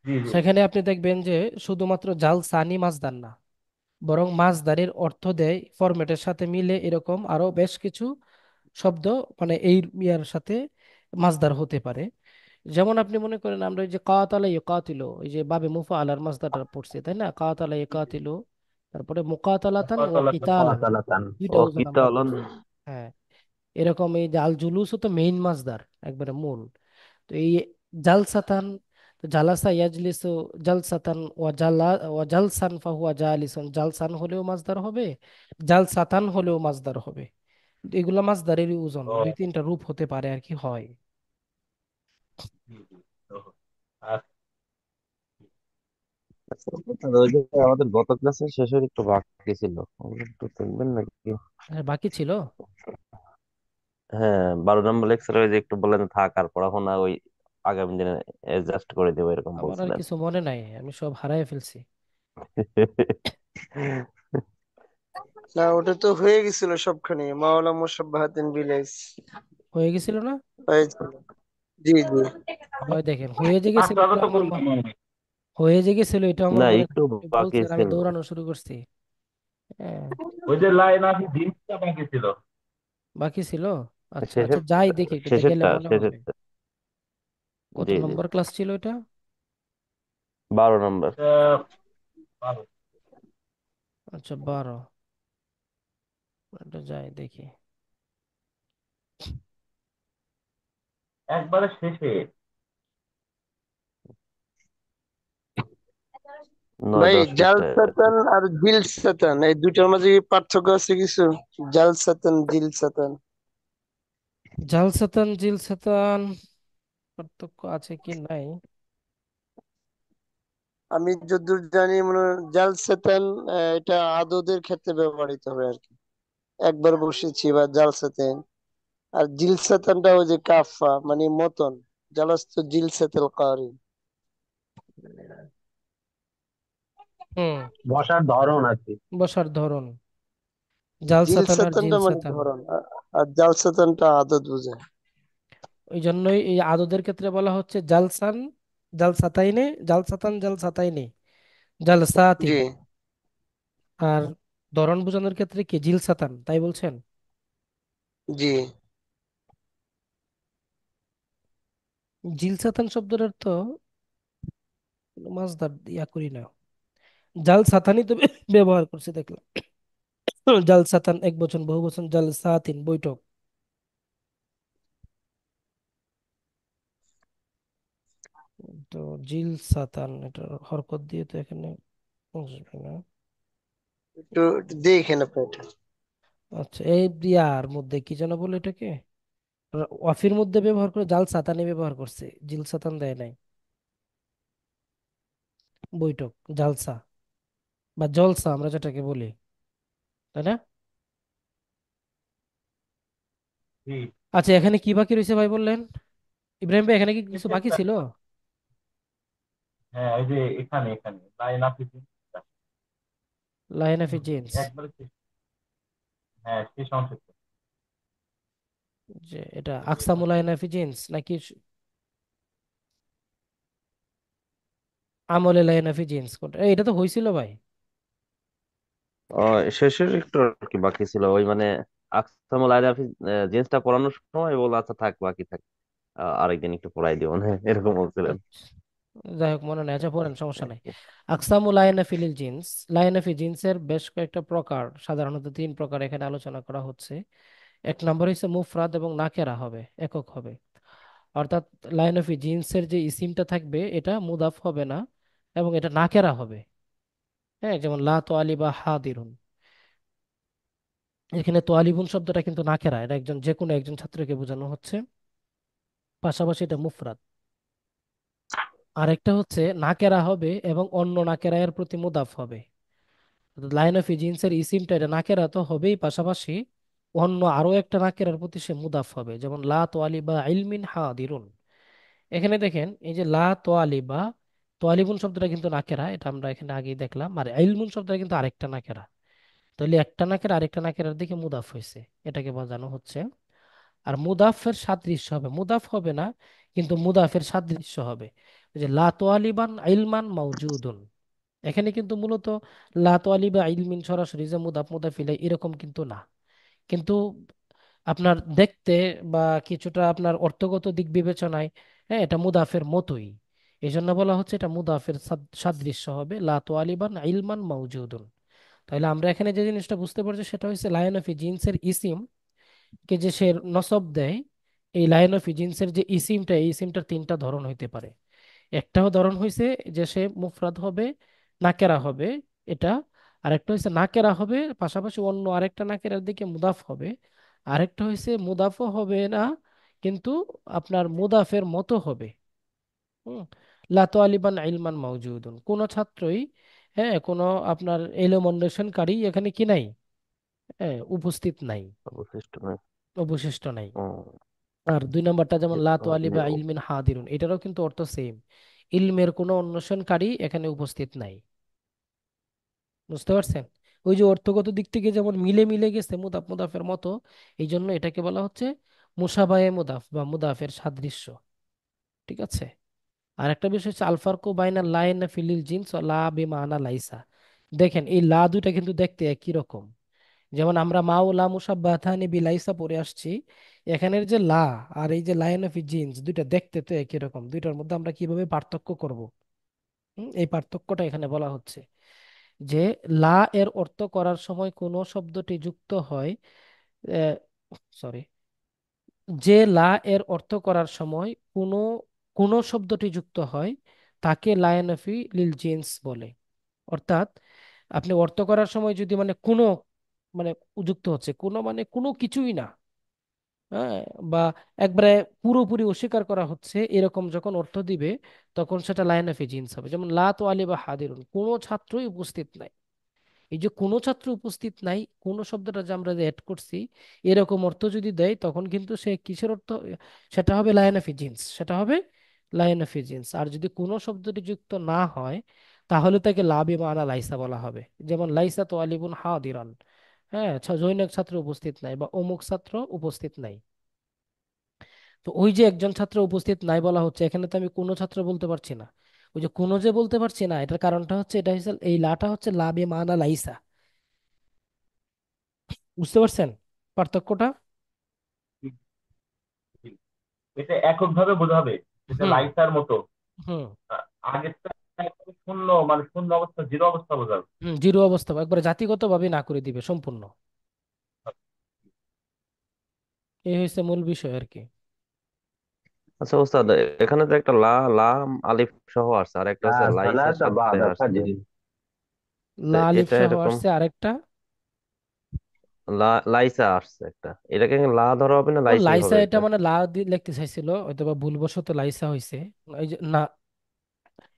জি জি। সেখানে আপনি দেখবেন যে শুধুমাত্র জালসানি মাছদার না, বরং মাছদারের অর্থ দেয় ফরম্যাটের সাথে মিলে এরকম আরো বেশ কিছু শব্দ, মানে এই ইয়ার সাথে মাছদার হতে পারে। যেমন আপনি মনে করেন আমরা ওই যে কাতালা ইকাতিলু, ওই যে বাবে মুফা আলার মাছদারটা পড়ছে, তাই না? কাতালা ইকাতিলু, তারপরে মুকাতালাতান ও কিতালান, কাতালাতান। দুইটা ও ওজন আমরা কিতালন। পড়ছি। হ্যাঁ, এরকম এই যে আল জুলুসও তো মেইন মাছদার, একবারে মূল। তো এই জালসাতান, তো জালাসা ইয়াজলিসু জালসাতান, ওয়া জালসান ফাহুয়া জালিসুন, জালসান হলেও মাছদার হবে, জালসাতান হলেও মাছদার হবে। এগুলা মাছদারেরই ওজন, ও, দুই তিনটা রূপ হতে পারে আর কি হয়। জি জি। ও, আচ্ছা। আচ্ছা, ওই যে আমাদের গত ক্লাসে শেষের একটু বাকি ছিল, ওগুলো একটু দেখবেন নাকি? বাকি ছিল। হ্যাঁ, 12 নম্বর লেকচারে ওই যে একটু বললেন থাক আর পড়াবো না, ওই আগামী দিনে অ্যাডজাস্ট করে দেবো এরকম আমার আর বলছিলেন। কিছু মনে নাই, আমি সব হারাই ফেলছি। না, ওটা তো হয়ে গেছিল সবখানে, মাওলানা মুসাব্বাহাতিন ভিলেজ হয়ে গেছিল না? হয়েছিল। জি জি। হয় দেখেন, হয়ে যে গেছিল আপনারা এটা তো আমার বললাম আমি। হয়ে যে গেছিল এটা আমার না, মনে নাই। একটু আপনি বাকি বলছেন আমি ছিল। দৌড়ানো শুরু করছি। হ্যাঁ, ওই যে লাইন আছে জিনিসটা বাকি ছিল। বাকি ছিল। আচ্ছা আচ্ছা, শেষের যাই দেখি একটু গেলে শেষেরটা মনে হবে। শেষেরটা কত জি জি। নম্বর ক্লাস ছিল এটা? 12 নম্বর। এটা ভালো। আচ্ছা, 12। এটা যাই দেখি। একবারে শেষে। নয় ভাই, দশ পৃষ্ঠায় আর কি। জালসাতান আর জিলসাতান এই দুইটার মাঝে কি পার্থক্য আছে কিছু? জালসাতান জিলসাতান। জালসাতান জিলসাতান পার্থক্য আছে কি নাই? আমি যতদূর জানি মনে হয় জালসাতান এটা আদদের ক্ষেত্রে ব্যবহৃত হবে আর কি, একবার বসেছি বা জালসাতেন। আর জিলসাতানটা ওই যে কাফা মানে মতন, জালাস্তু জিলসাতাল কারি। হুম, বসার ধরন আর কি। বসার ধরন। জালসাতান আর জিলসাতানটা মানে জিলসাতান। ধরন, আর জালসাতানটা আদত বোঝায়। ওই জন্যই এই আদদের ক্ষেত্রে বলা হচ্ছে জালসান জালসাতাইনে, জালসাতান জালসাতাইনে, জালসাতিন। জি আর ধরন বোঝানোর ক্ষেত্রে কি জিলসাতান, তাই বলছেন? জি। জিলসাতান শব্দের অর্থ মাছদার ইয়া করি না। জাল সাতানি তো ব্যবহার করছে দেখলাম। জাল সাতান এক বচন, বহু বচন জাল সাতিন বৈঠক। তো জিল সাতান এটা হরকত দিয়ে তো এখানে আসবে না। একটু দেখেন আপনি এটা। আচ্ছা, এই ইয়ার মধ্যে কি যেন বলে এটাকে, ওয়াফির মধ্যে ব্যবহার করে জাল সাতানি ব্যবহার করছে, জিল সাতান দেয় নাই। বৈঠক, জালসা বা জলসা আমরা যেটাকে বলি, তাই না? জি। আচ্ছা, এখানে কি বাকি রয়েছে ভাই বললেন? ইব্রাহিম ভাই, এখানে কি কিছু বাকি শেষেরটা। ছিল? হ্যাঁ, এই যে এখানে এখানে লাইন আছে জিনিসটা। Line of jeans. একবারে শেষ। হ্যাঁ, শেষ অংশ। যে এটা এই যে আকসামু লাইন অফ জিন্স নাকি আমলে লাইন অফ জিন্স, কোনটা? এটা তো হয়েছিল ভাই। শেষের একটু আর কি বাকি ছিল, ওই মানে আকসামুল আয়রাফি জিন্সটা পড়ানোর সময় বললো আচ্ছা থাক বাকি থাক, আরেকদিন একটু পড়াই দিও না এরকম বলছিলেন। আচ্ছা, যাই হোক, মনে নেই। আচ্ছা, পড়েন, সমস্যা নাই। আকসামু line of genes. Line of জিন্সের বেশ কয়েকটা প্রকার, সাধারণত 3 প্রকার এখানে আলোচনা করা হচ্ছে। এক নম্বর হচ্ছে মুফরাদ এবং নাকেরা হবে, একক হবে। অর্থাৎ লাইন অফ জিন্সের যে ইসিমটা থাকবে এটা মুদাফ হবে না, এবং এটা নাকেরা হবে। হ্যাঁ, যেমন লা তোয়ালিবা হাদিরুন। এখানে তোয়ালিবুন শব্দটা কিন্তু নাকেরা, এটা একজন, যে কোনো একজন ছাত্রকে বোঝানো হচ্ছে। পাশাপাশি এটা মুফরাদ। আরেকটা হচ্ছে নাকেরা হবে এবং অন্য নাকেরা এর প্রতি মুদাফ হবে। লাইন অফ জিন্সের ইসিমটা এটা নাকেরা তো হবেই, পাশাপাশি অন্য আরো একটা নাকেরার প্রতি সে মুদাফ হবে, যেমন লা তোয়ালিবা ইলমিন হাদিরুন। এখানে দেখেন, এই যে লা তোয়ালিবা, তোয়ালিবুন শব্দটা কিন্তু নাকেরা, এটা আমরা এখানে আগেই দেখলাম। আর ইলমুন শব্দটা কিন্তু আরেকটা নাকেরা। তাহলে একটা নাকেরা আরেকটা নাকেরার দিকে মুদাফ হয়েছে, এটাকে বোঝানো হচ্ছে। আর মুদাফের সাদৃশ্য হবে, মুদাফ হবে না, কিন্তু মুদাফের সাদৃশ্য হবে। ওই যে লা তোয়ালিবান ইলমান মাউজুদুন, এখানে কিন্তু মূলত লা তোয়ালিবা ইলমিন সরাসরি যে মুদাফ মুদাফ ইলাই এরকম কিন্তু না, কিন্তু আপনার দেখতে বা কিছুটা আপনার অর্থগত দিক বিবেচনায়, হ্যাঁ, এটা মুদাফের মতোই। এই জন্য বলা হচ্ছে এটা মুদাফের সাদৃশ্য হবে, লা তোয়ালিবান ইলমান মাউজুদুন। তাহলে আমরা এখানে যে জিনিসটা বুঝতে পারছি সেটা হচ্ছে লায়ন অফ জিন্সের ইসিম কে যে সে নসব দেয়, এই লাইন অফ জিন্সের যে ইসিমটা, এই ইসিমটার 3টা ধরন হইতে পারে। একটা ধরন হইছে যে সে মুফরাদ হবে, নাকেরা হবে, এটা। আরেকটা হইছে নাকেরা হবে, পাশাপাশি অন্য আরেকটা নাকেরার দিকে মুদাফ হবে। আরেকটা হইছে মুদাফও হবে না, কিন্তু আপনার মুদাফের মতো হবে। হুম। লা তালিবান ইলমান মাউজুদুন, কোন ছাত্রই, হ্যাঁ, কোন আপনার এলোম অন্বেষণকারী এখানে কি নাই, হ্যাঁ, উপস্থিত নাই, অবশিষ্ট নয়। অবশিষ্ট নাই। ও আর 2 নম্বরটা যেমন লা যে তুআলিবা ইলমিন হাদিরুন, এটারও কিন্তু অর্থ সেম। ইলমের কোনো অন্বেষণকারী এখানে উপস্থিত নাই। বুঝতে পারছেন? ওই যে অর্থগত দিক থেকে যেমন মিলে মিলে গেছে মুদাফ মুদাফের মতো, এই জন্য এটাকে বলা হচ্ছে মুশাবাহে মুদাফ বা মুদাফের সাদৃশ্য। ঠিক আছে। আর একটা বিষয় হচ্ছে আলফারকু বাইনা লাইন ফিলিল জিনস ও লা বিমানা লাইসা। দেখেন এই লা দুইটা কিন্তু দেখতে একই রকম। যেমন আমরা মা ও লা মুসাব্বাহাতানি বিলাইসা পড়ে আসছি, এখানের যে লা আর এই যে লাইন অফ জিন্স দুইটা দেখতে তো একই রকম, দুইটার মধ্যে আমরা কিভাবে পার্থক্য করব? এই পার্থক্যটা এখানে বলা হচ্ছে যে লা এর অর্থ করার সময় কোন শব্দটি যুক্ত হয়, সরি, যে লা এর অর্থ করার সময় কোন কোন শব্দটি যুক্ত হয় তাকে লায়নফি লিল জিন্স বলে। অর্থাৎ আপনি অর্থ করার সময় যদি মানে কোনো, মানে যুক্ত হচ্ছে কোনো, মানে কোনো কিছুই না, হ্যাঁ, বা একবারে পুরোপুরি অস্বীকার করা হচ্ছে, এরকম যখন অর্থ দিবে তখন সেটা লাইন অফ জিন্স হবে। যেমন লা তো আলি বা হাদিরুন, কোনো ছাত্রই উপস্থিত নাই। এই যে কোনো ছাত্র উপস্থিত নাই, কোনো শব্দটা যে আমরা অ্যাড করছি, এরকম অর্থ যদি দেয় তখন কিন্তু সে কিসের অর্থ, সেটা হবে লাইন অফ জিন্স, সেটা হবে লাইন অফ জিন্স। আর যদি কোনো শব্দটি যুক্ত না হয় তাহলে তাকে লা বিমানা লাইসা বলা হবে। যেমন লাইসা তো আলিবুন হাদিরান, হ্যাঁ, জৈনক ছাত্র উপস্থিত নাই বা অমুক ছাত্র উপস্থিত নাই। তো ওই যে একজন ছাত্র উপস্থিত নাই বলা হচ্ছে, এখানে তো আমি কোনো ছাত্র বলতে পারছি না। ওই যে কোনো যে বলতে পারছি না, এটার কারণটা হচ্ছে এটা হচ্ছে এই লাটা হচ্ছে লা বিমানা লাইসা। বুঝতে পারছেন পার্থক্যটা? এটা এককভাবে বোঝাবে, যেটা হুম লাইটার মতো। হুম আহ, আগেরটা একদম শূন্য, মানে শূন্য অবস্থা, জিরো অবস্থা বোঝাবে। হুম, জিরো অবস্থা একবার জাতিগত ভাবে না করে দিবে সম্পূর্ণ। এই হচ্ছে মূল বিষয় আর কি। আচ্ছা ওস্তাদ, এখানে তো একটা লাম আলিফ সহ আসছে, আর একটা লা হচ্ছে লাইসের সালাতা সাথে বাদা আসছে। ফাজরিন। তো লা আলিফ এটা সহ এরকম আসছে আরেকটা। লাইসা আসছে একটা, এটাকে কি লা ধরা হবে না ও লাইসাই লাইসা, হবে এটা এটা? মানে লা দিয়ে লিখতে চাইছিল হয়তো বা ভুলবশত লাইসা হয়েছে। এই যে না,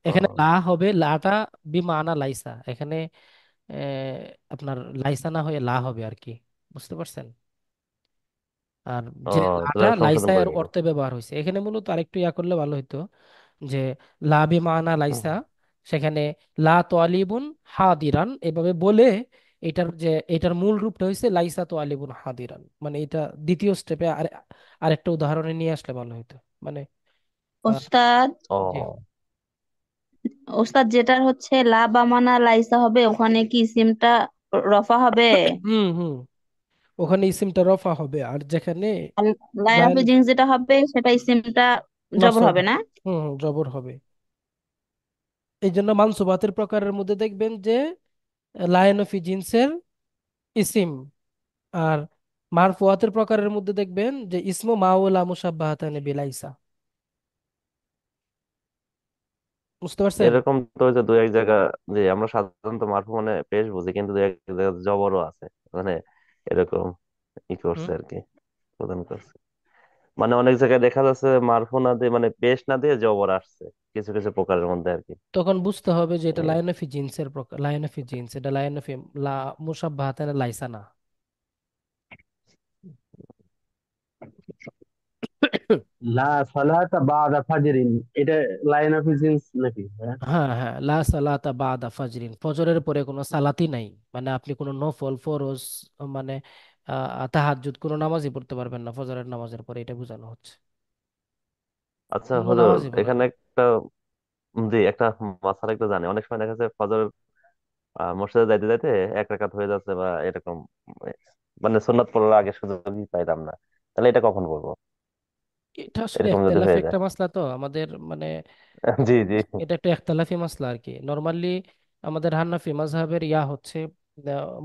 এখানে লা ও, হবে, লাটা বিমানা লাইসা এখানে, আপনার লাইসা না হয়ে লা হবে আর কি। বুঝতে পারছেন? আর ও, যে তাহলে লাটা আমি সংশোধন লাইসা করে এর নিব। অর্থে ব্যবহার হয়েছে, এখানে মূলত আরেকটু ইয়া করলে ভালো হতো যে লা বিমানা লাইসা, সেখানে লা তোয়ালিবুন হাদিরান এভাবে বলে, এটার যে এটার মূল রূপটা হয়েছে লাইসা তোয়ালিবুন হাদিরান, মানে এটা দ্বিতীয় স্টেপে আরেকটা উদাহরণে নিয়ে আসলে ভালো হতো। মানে আহ, ওস্তাদ, জি। ও, ওস্তাদ যেটার হচ্ছে লা বা মানা লাইসা হবে ওখানে কি সিমটা রফা হবে? হুম হুম, ওখানে ইসিমটা রফা হবে, আর যেখানে আর লাইন অফ লাইন জিন্স যেটা হবে সেটা সিমটা জবর নাসব, হবে না? হুম হুম, জবর হবে। এই জন্য মানসুবাতের প্রকারের মধ্যে দেখবেন যে লায়ন অফ জিন্সের ইসিম, আর মারফুয়াতের প্রকারের মধ্যে দেখবেন যে ইসমু মাউলা মুসাব্বাহাতানি বিলাইসা। বুঝতে পারছেন? এরকম তো হচ্ছে দু এক জায়গা, যে আমরা সাধারণত মারফু মানে পেশ বুঝি, কিন্তু দু এক জায়গা জবরও আছে, মানে এরকম ই করছে হুম, আর কি, প্রদান করছে। মানে অনেক জায়গায় দেখা যাচ্ছে মারফু না দিয়ে, মানে পেশ না দিয়ে জবর আসছে কিছু কিছু প্রকারের মধ্যে আর কি। তখন বুঝতে হবে যে এটা এই আর লায়ন অফ জিন্সের প্রকার, লায়ন অফ জিন্স, এটা লায়ন অফ লা মুসাব্বাহাতানি লাইসা না। লা সালাতা বাদা ফাজরিন, এটা লাইন অফ জিন্স নাকি? হ্যাঁ। হ্যাঁ হ্যাঁ, লা সালাতা বাদা ফাজরিন, ফজরের পরে কোনো সালাতি নাই। মানে আপনি কোনো নফল ফরজ, মানে তাহাজ্জুদ কোনো নামাজই পড়তে পারবেন না ফজরের নামাজের পরে, এটা বোঝানো হচ্ছে। আচ্ছা কোনো হুজুর, নামাজই পড়া এখানে যাবে একটা, জি একটা মাসালা একটু জানি, অনেক সময় দেখা যাচ্ছে ফজর মসজিদে যাইতে যাইতে এক রাকাত হয়ে যাচ্ছে বা এরকম, আহ, মানে সুন্নাত পড়ার আগে সুযোগই পাইলাম না, তাহলে এটা কখন করবো? না। এটা আসলে এরকম যদি একতলাফি হয়ে একটা যায়। মাসলা তো আমাদের, মানে জি জি। এটা একটা একতলাফি মাসলা আর কি। নর্মালি আমাদের হান্নাফি মাযহাবের ইয়া হচ্ছে,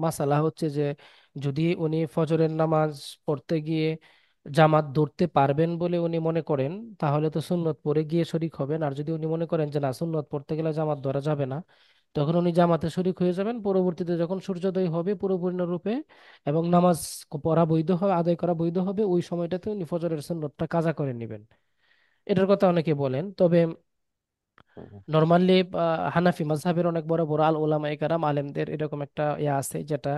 মাসালা হচ্ছে যে যদি উনি ফজরের নামাজ পড়তে গিয়ে জামাত ধরতে পারবেন বলে উনি মনে করেন, তাহলে তো সুন্নত পড়ে গিয়ে শরিক হবেন। আর যদি উনি মনে করেন যে না, সুন্নত পড়তে গেলে জামাত ধরা যাবে না, তখন উনি জামাতে শরিক হয়ে যাবেন। পরবর্তীতে যখন সূর্যোদয় হবে পুরোপূর্ণরূপে এবং নামাজ পড়া বৈধ হবে, আদায় করা বৈধ হবে, ওই সময়টাতে উনি ফজরের সুন্নতটা কাজা করে নেবেন। এটার কথা অনেকে বলেন। তবে নর্মালি হানাফি মাযহাবের অনেক বড় বড় আল ওলামায়ে কেরাম আলেমদের এরকম একটা ইয়া আছে, যেটা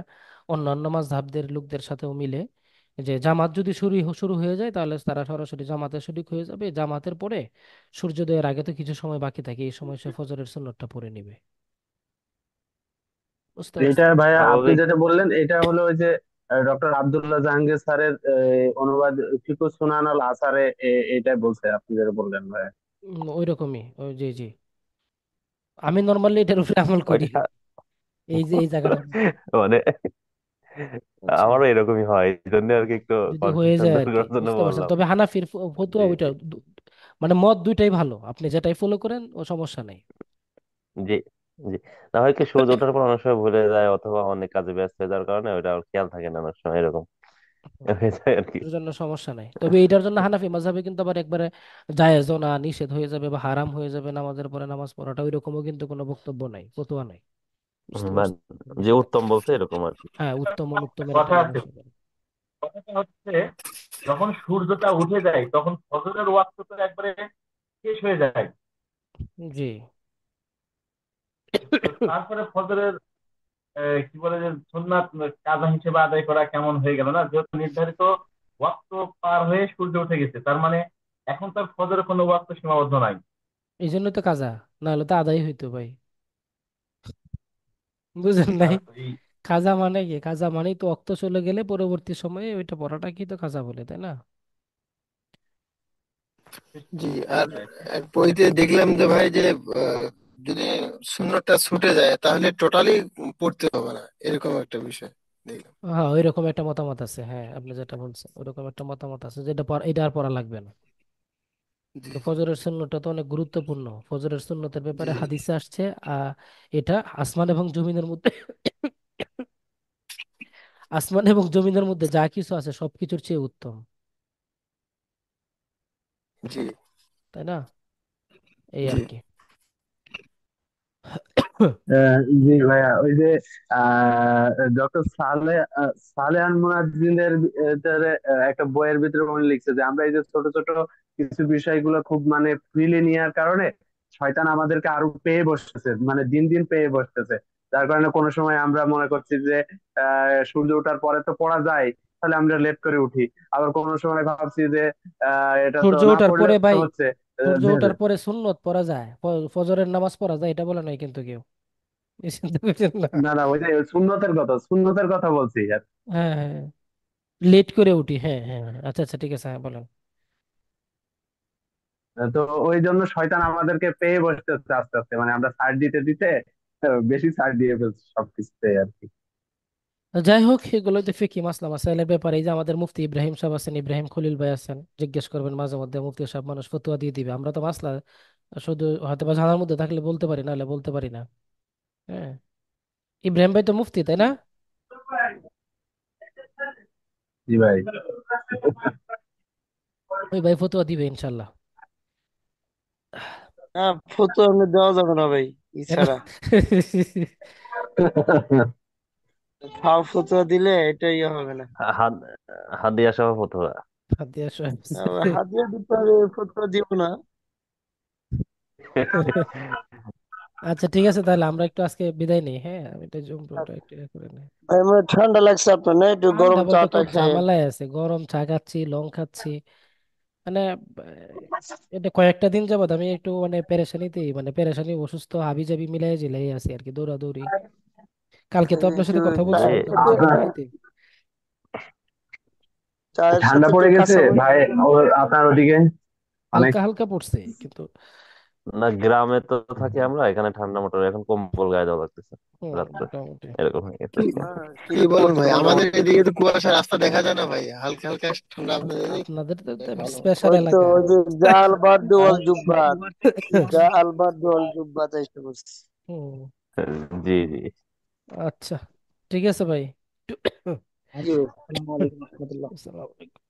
অন্যান্য মাযহাবদের লোকদের সাথেও মিলে, যে জামাত যদি শুরু শুরু হয়ে যায় তাহলে তারা সরাসরি জামাতে শরিক হয়ে যাবে, জামাতের পরে সূর্যোদয়ের আগে তো কিছু সময় বাকি থাকে, এই সময় সে ফজরের সুন্নতটা পড়ে নিবে। বুঝতে এটা পারছেন? ভাইয়া আপনি স্বাভাবিক। যেটা বললেন এটা হলো ওই যে ডক্টর আব্দুল্লাহ জাহাঙ্গীর স্যারের অনুবাদ ফিকুহ সুনান আল আসারে এটাই বলছে আপনি যেটা বললেন ভাইয়া। ওই রকমই, ওই জি জি। আমি নর্মালি এটার উপরে আমল করি, ওইটা এই যে এই জায়গাটা। মানে বুঝছেন? আমারও এরকমই হয়, এই জন্য আর কি একটু যদি হয়ে কনফিউশন যায় দূর আর কি, করার জন্য বুঝতে পারছেন? বললাম। তবে হানাফির ফতুয়া জি ওইটা জি মানে মত দুইটাই ভালো, আপনি যেটাই ফলো করেন ও সমস্যা নেই। জি জি। না হয় কি সূর্য ওঠার পর অনেক সময় ভুলে যায়, অথবা অনেক কাজে ব্যস্ত হয়ে যাওয়ার কারণে ওইটা আর খেয়াল থাকে না, অনেক সময় এরকম হয়ে যায় আর কি। এটার জন্য সমস্যা নাই, তবে এটার জন্য হানাফি মাযহাবে কিন্তু আবার একবারে জায়েজও না, নিষেধ হয়ে যাবে বা হারাম হয়ে যাবে নামাজের পরে নামাজ পড়াটা, ওই রকমও কিন্তু কোনো বক্তব্য নাই, ফতোয়া নাই। বুঝতে মানে পারছেন যে বিষয়টা? উত্তম বলছে এরকম আর কি। হ্যাঁ, উত্তম অনুত্তমের একটা কথা আছে, বিভাগ। কথাটা হচ্ছে যখন সূর্যটা উঠে যায় তখন ফজরের ওয়াক্ত তো একবারে শেষ হয়ে যায়। জি। তো তারপরে ফজরের কি বলে যে সুন্নাত কাজা হিসেবে আদায় করা কেমন হয়ে গেল না, যেহেতু নির্ধারিত ওয়াক্ত পার হয়ে সূর্য উঠে গেছে, তার মানে এখন তার ফজরের কোনো ওয়াক্ত সীমাবদ্ধ নাই। এই জন্য তো কাজা, না হলে তো আদায় হইতো ভাই। বুঝেন নাই? আর এই কাজা মানে কি? কাজা মানেই তো অক্ত চলে গেলে পরবর্তী সময়ে ওইটা পড়াটা কি তো কাজা বলে, তাই না? জি। আর এক বইতে দেখলাম যে ভাই যে আহ, যদি সুন্নতটা ছুটে যায় তাহলে টোটালি পড়তে হবে না, এরকম একটা বিষয় দেখলাম। হ্যাঁ, ওইরকম একটা মতামত আছে, হ্যাঁ আপনি যেটা বলছেন ওইরকম একটা মতামত আছে, যেটা এটা আর পড়া লাগবে না। জি তো ফজরের সুন্নতটা তো অনেক গুরুত্বপূর্ণ, ফজরের সুন্নতের জি ব্যাপারে হাদিসে আসছে। এটা আসমান এবং জমিনের মধ্যে আসমান এবং জমিনের মধ্যে যা কিছু আছে সবকিছুর চেয়ে উত্তম, জি তাই না? এই জি আর কি। জি ভাইয়া ওই যে ডক্টর সালে আল মুনাজ্জিমের ভিতরে, একটা বইয়ের ভিতরে উনি লিখছে যে আমরা এই যে ছোট ছোট কিছু বিষয়গুলো খুব মানে ফ্রিলি নেওয়ার কারণে শয়তান আমাদেরকে আরো পেয়ে বসতেছে, মানে দিন দিন পেয়ে বসতেছে। যার কারণে কোনো সময় আমরা মনে করছি যে সূর্য ওঠার পরে তো পড়া যায়, তাহলে আমরা লেট করে উঠি। আবার কোনো সময় ভাবছি যে এটা তো সূর্য না ওঠার পড়লে পরে তো ভাই, হচ্ছে সূর্য দেখা ওঠার যায়। পরে সুন্নত পড়া যায়, ফজরের নামাজ পড়া যায় এটা বলে নাই কিন্তু কেউ, এই চিন্তা করছেন না? না না, ওই যে সুন্নতের কথা বলছি। হ্যাঁ হ্যাঁ, লেট করে উঠি, হ্যাঁ হ্যাঁ হ্যাঁ। আচ্ছা আচ্ছা, ঠিক আছে, হ্যাঁ বলেন। তো ওই জন্য শয়তান আমাদেরকে পেয়ে বসতেছে আস্তে আস্তে, মানে আমরা ছাড় দিতে দিতে বেশি ছাড় দিয়ে ফেলছি সবকিছুতে আর কি। যাই হোক, এগুলো তো ফিকি মাসলা মাসাইলের ব্যাপারে। এই যে আমাদের মুফতি ইব্রাহিম সাহেব আছেন, ইব্রাহিম খলিল ভাই আছেন, জিজ্ঞেস করবেন মাঝে মধ্যে, মুফতি সাহেব মানুষ ফতুয়া দিয়ে দিবে। আমরা তো মাসলা শুধু হয়তো বা জানার মধ্যে থাকলে বলতে পারি, নাহলে বলতে পারি না। হ্যাঁ, ইব্রাহিম ভাই তো মুফতি, তাই না? জি ভাই। ওই ভাই ফতুয়া দিবে ইনশাল্লাহ। না, ফতোয়া এমনি দেওয়া যাবে না ভাই, কেন? এছাড়া ফাও ফতোয়া দিলে এটা ইয়ে হবে না। হাত হাত দিয়া সহ ফতুয়া। হাদিয়া সোহেব। হাদিয়া দিতে হবে, ফতোয়া দিব না। আচ্ছা ঠিক আছে, তাহলে আমরা একটু আজকে বিদায় নেই, হ্যাঁ আমি একটু জুমটা একটু ইয়ে করে নিই। ভাই আমার ঠান্ডা লাগছে আপনার, না একটু ঠান্ডা গরম চা বলতে টা খুব খাইয়েন। ঝামেলায় আছে, গরম চা খাচ্ছি, লং খাচ্ছি, মানে এটা কয়েকটা দিন যাবত আমি একটু মানে পেরেশানিতেই, মানে পেরেশানি অসুস্থ হাবি জাবি মিলাই জিলাই আছি আর কি, দৌড়াদৌড়ি। কালকে তো আপনার একটু সাথে কথা যে বলছিলাম না, বুঝেন নাই এতে। চায়ের ঠান্ডা সাথে একটু পড়ে গেছে কাঁচামরিচ। ভাই আপনার ওদিকে অনেক? হালকা হালকা পড়ছে কিন্তু। না, গ্রামে তো থাকি আমরা, এখানে ঠান্ডা মোটর এখন কম্বল গায়ে দেওয়া লাগতেছে রাত্রে, মোটামুটি। এরকম হয়ে গেছে। কি কি শীত বলেন পড়ছে ভাই, আমাদের মোটামুটি। এদিকে তো কুয়াশা, রাস্তা দেখা যায় না ভাই, হালকা হালকা ঠান্ডা আপনাদের এদিকে। আপনাদের তো বেশ ভালো। স্পেশাল ওই তো এলাকা। ওই যে জাল বাদ ওয়াল জুব্বাত, জাল বাদ ওয়াল জুব্বাত এসে বলছে। হুম, জি জি। আচ্ছা ঠিক আছে ভাই। জি ভাই, আসসালামু আলাইকুম রহমতুল্লাহ। আসসালামু আলাইকুম।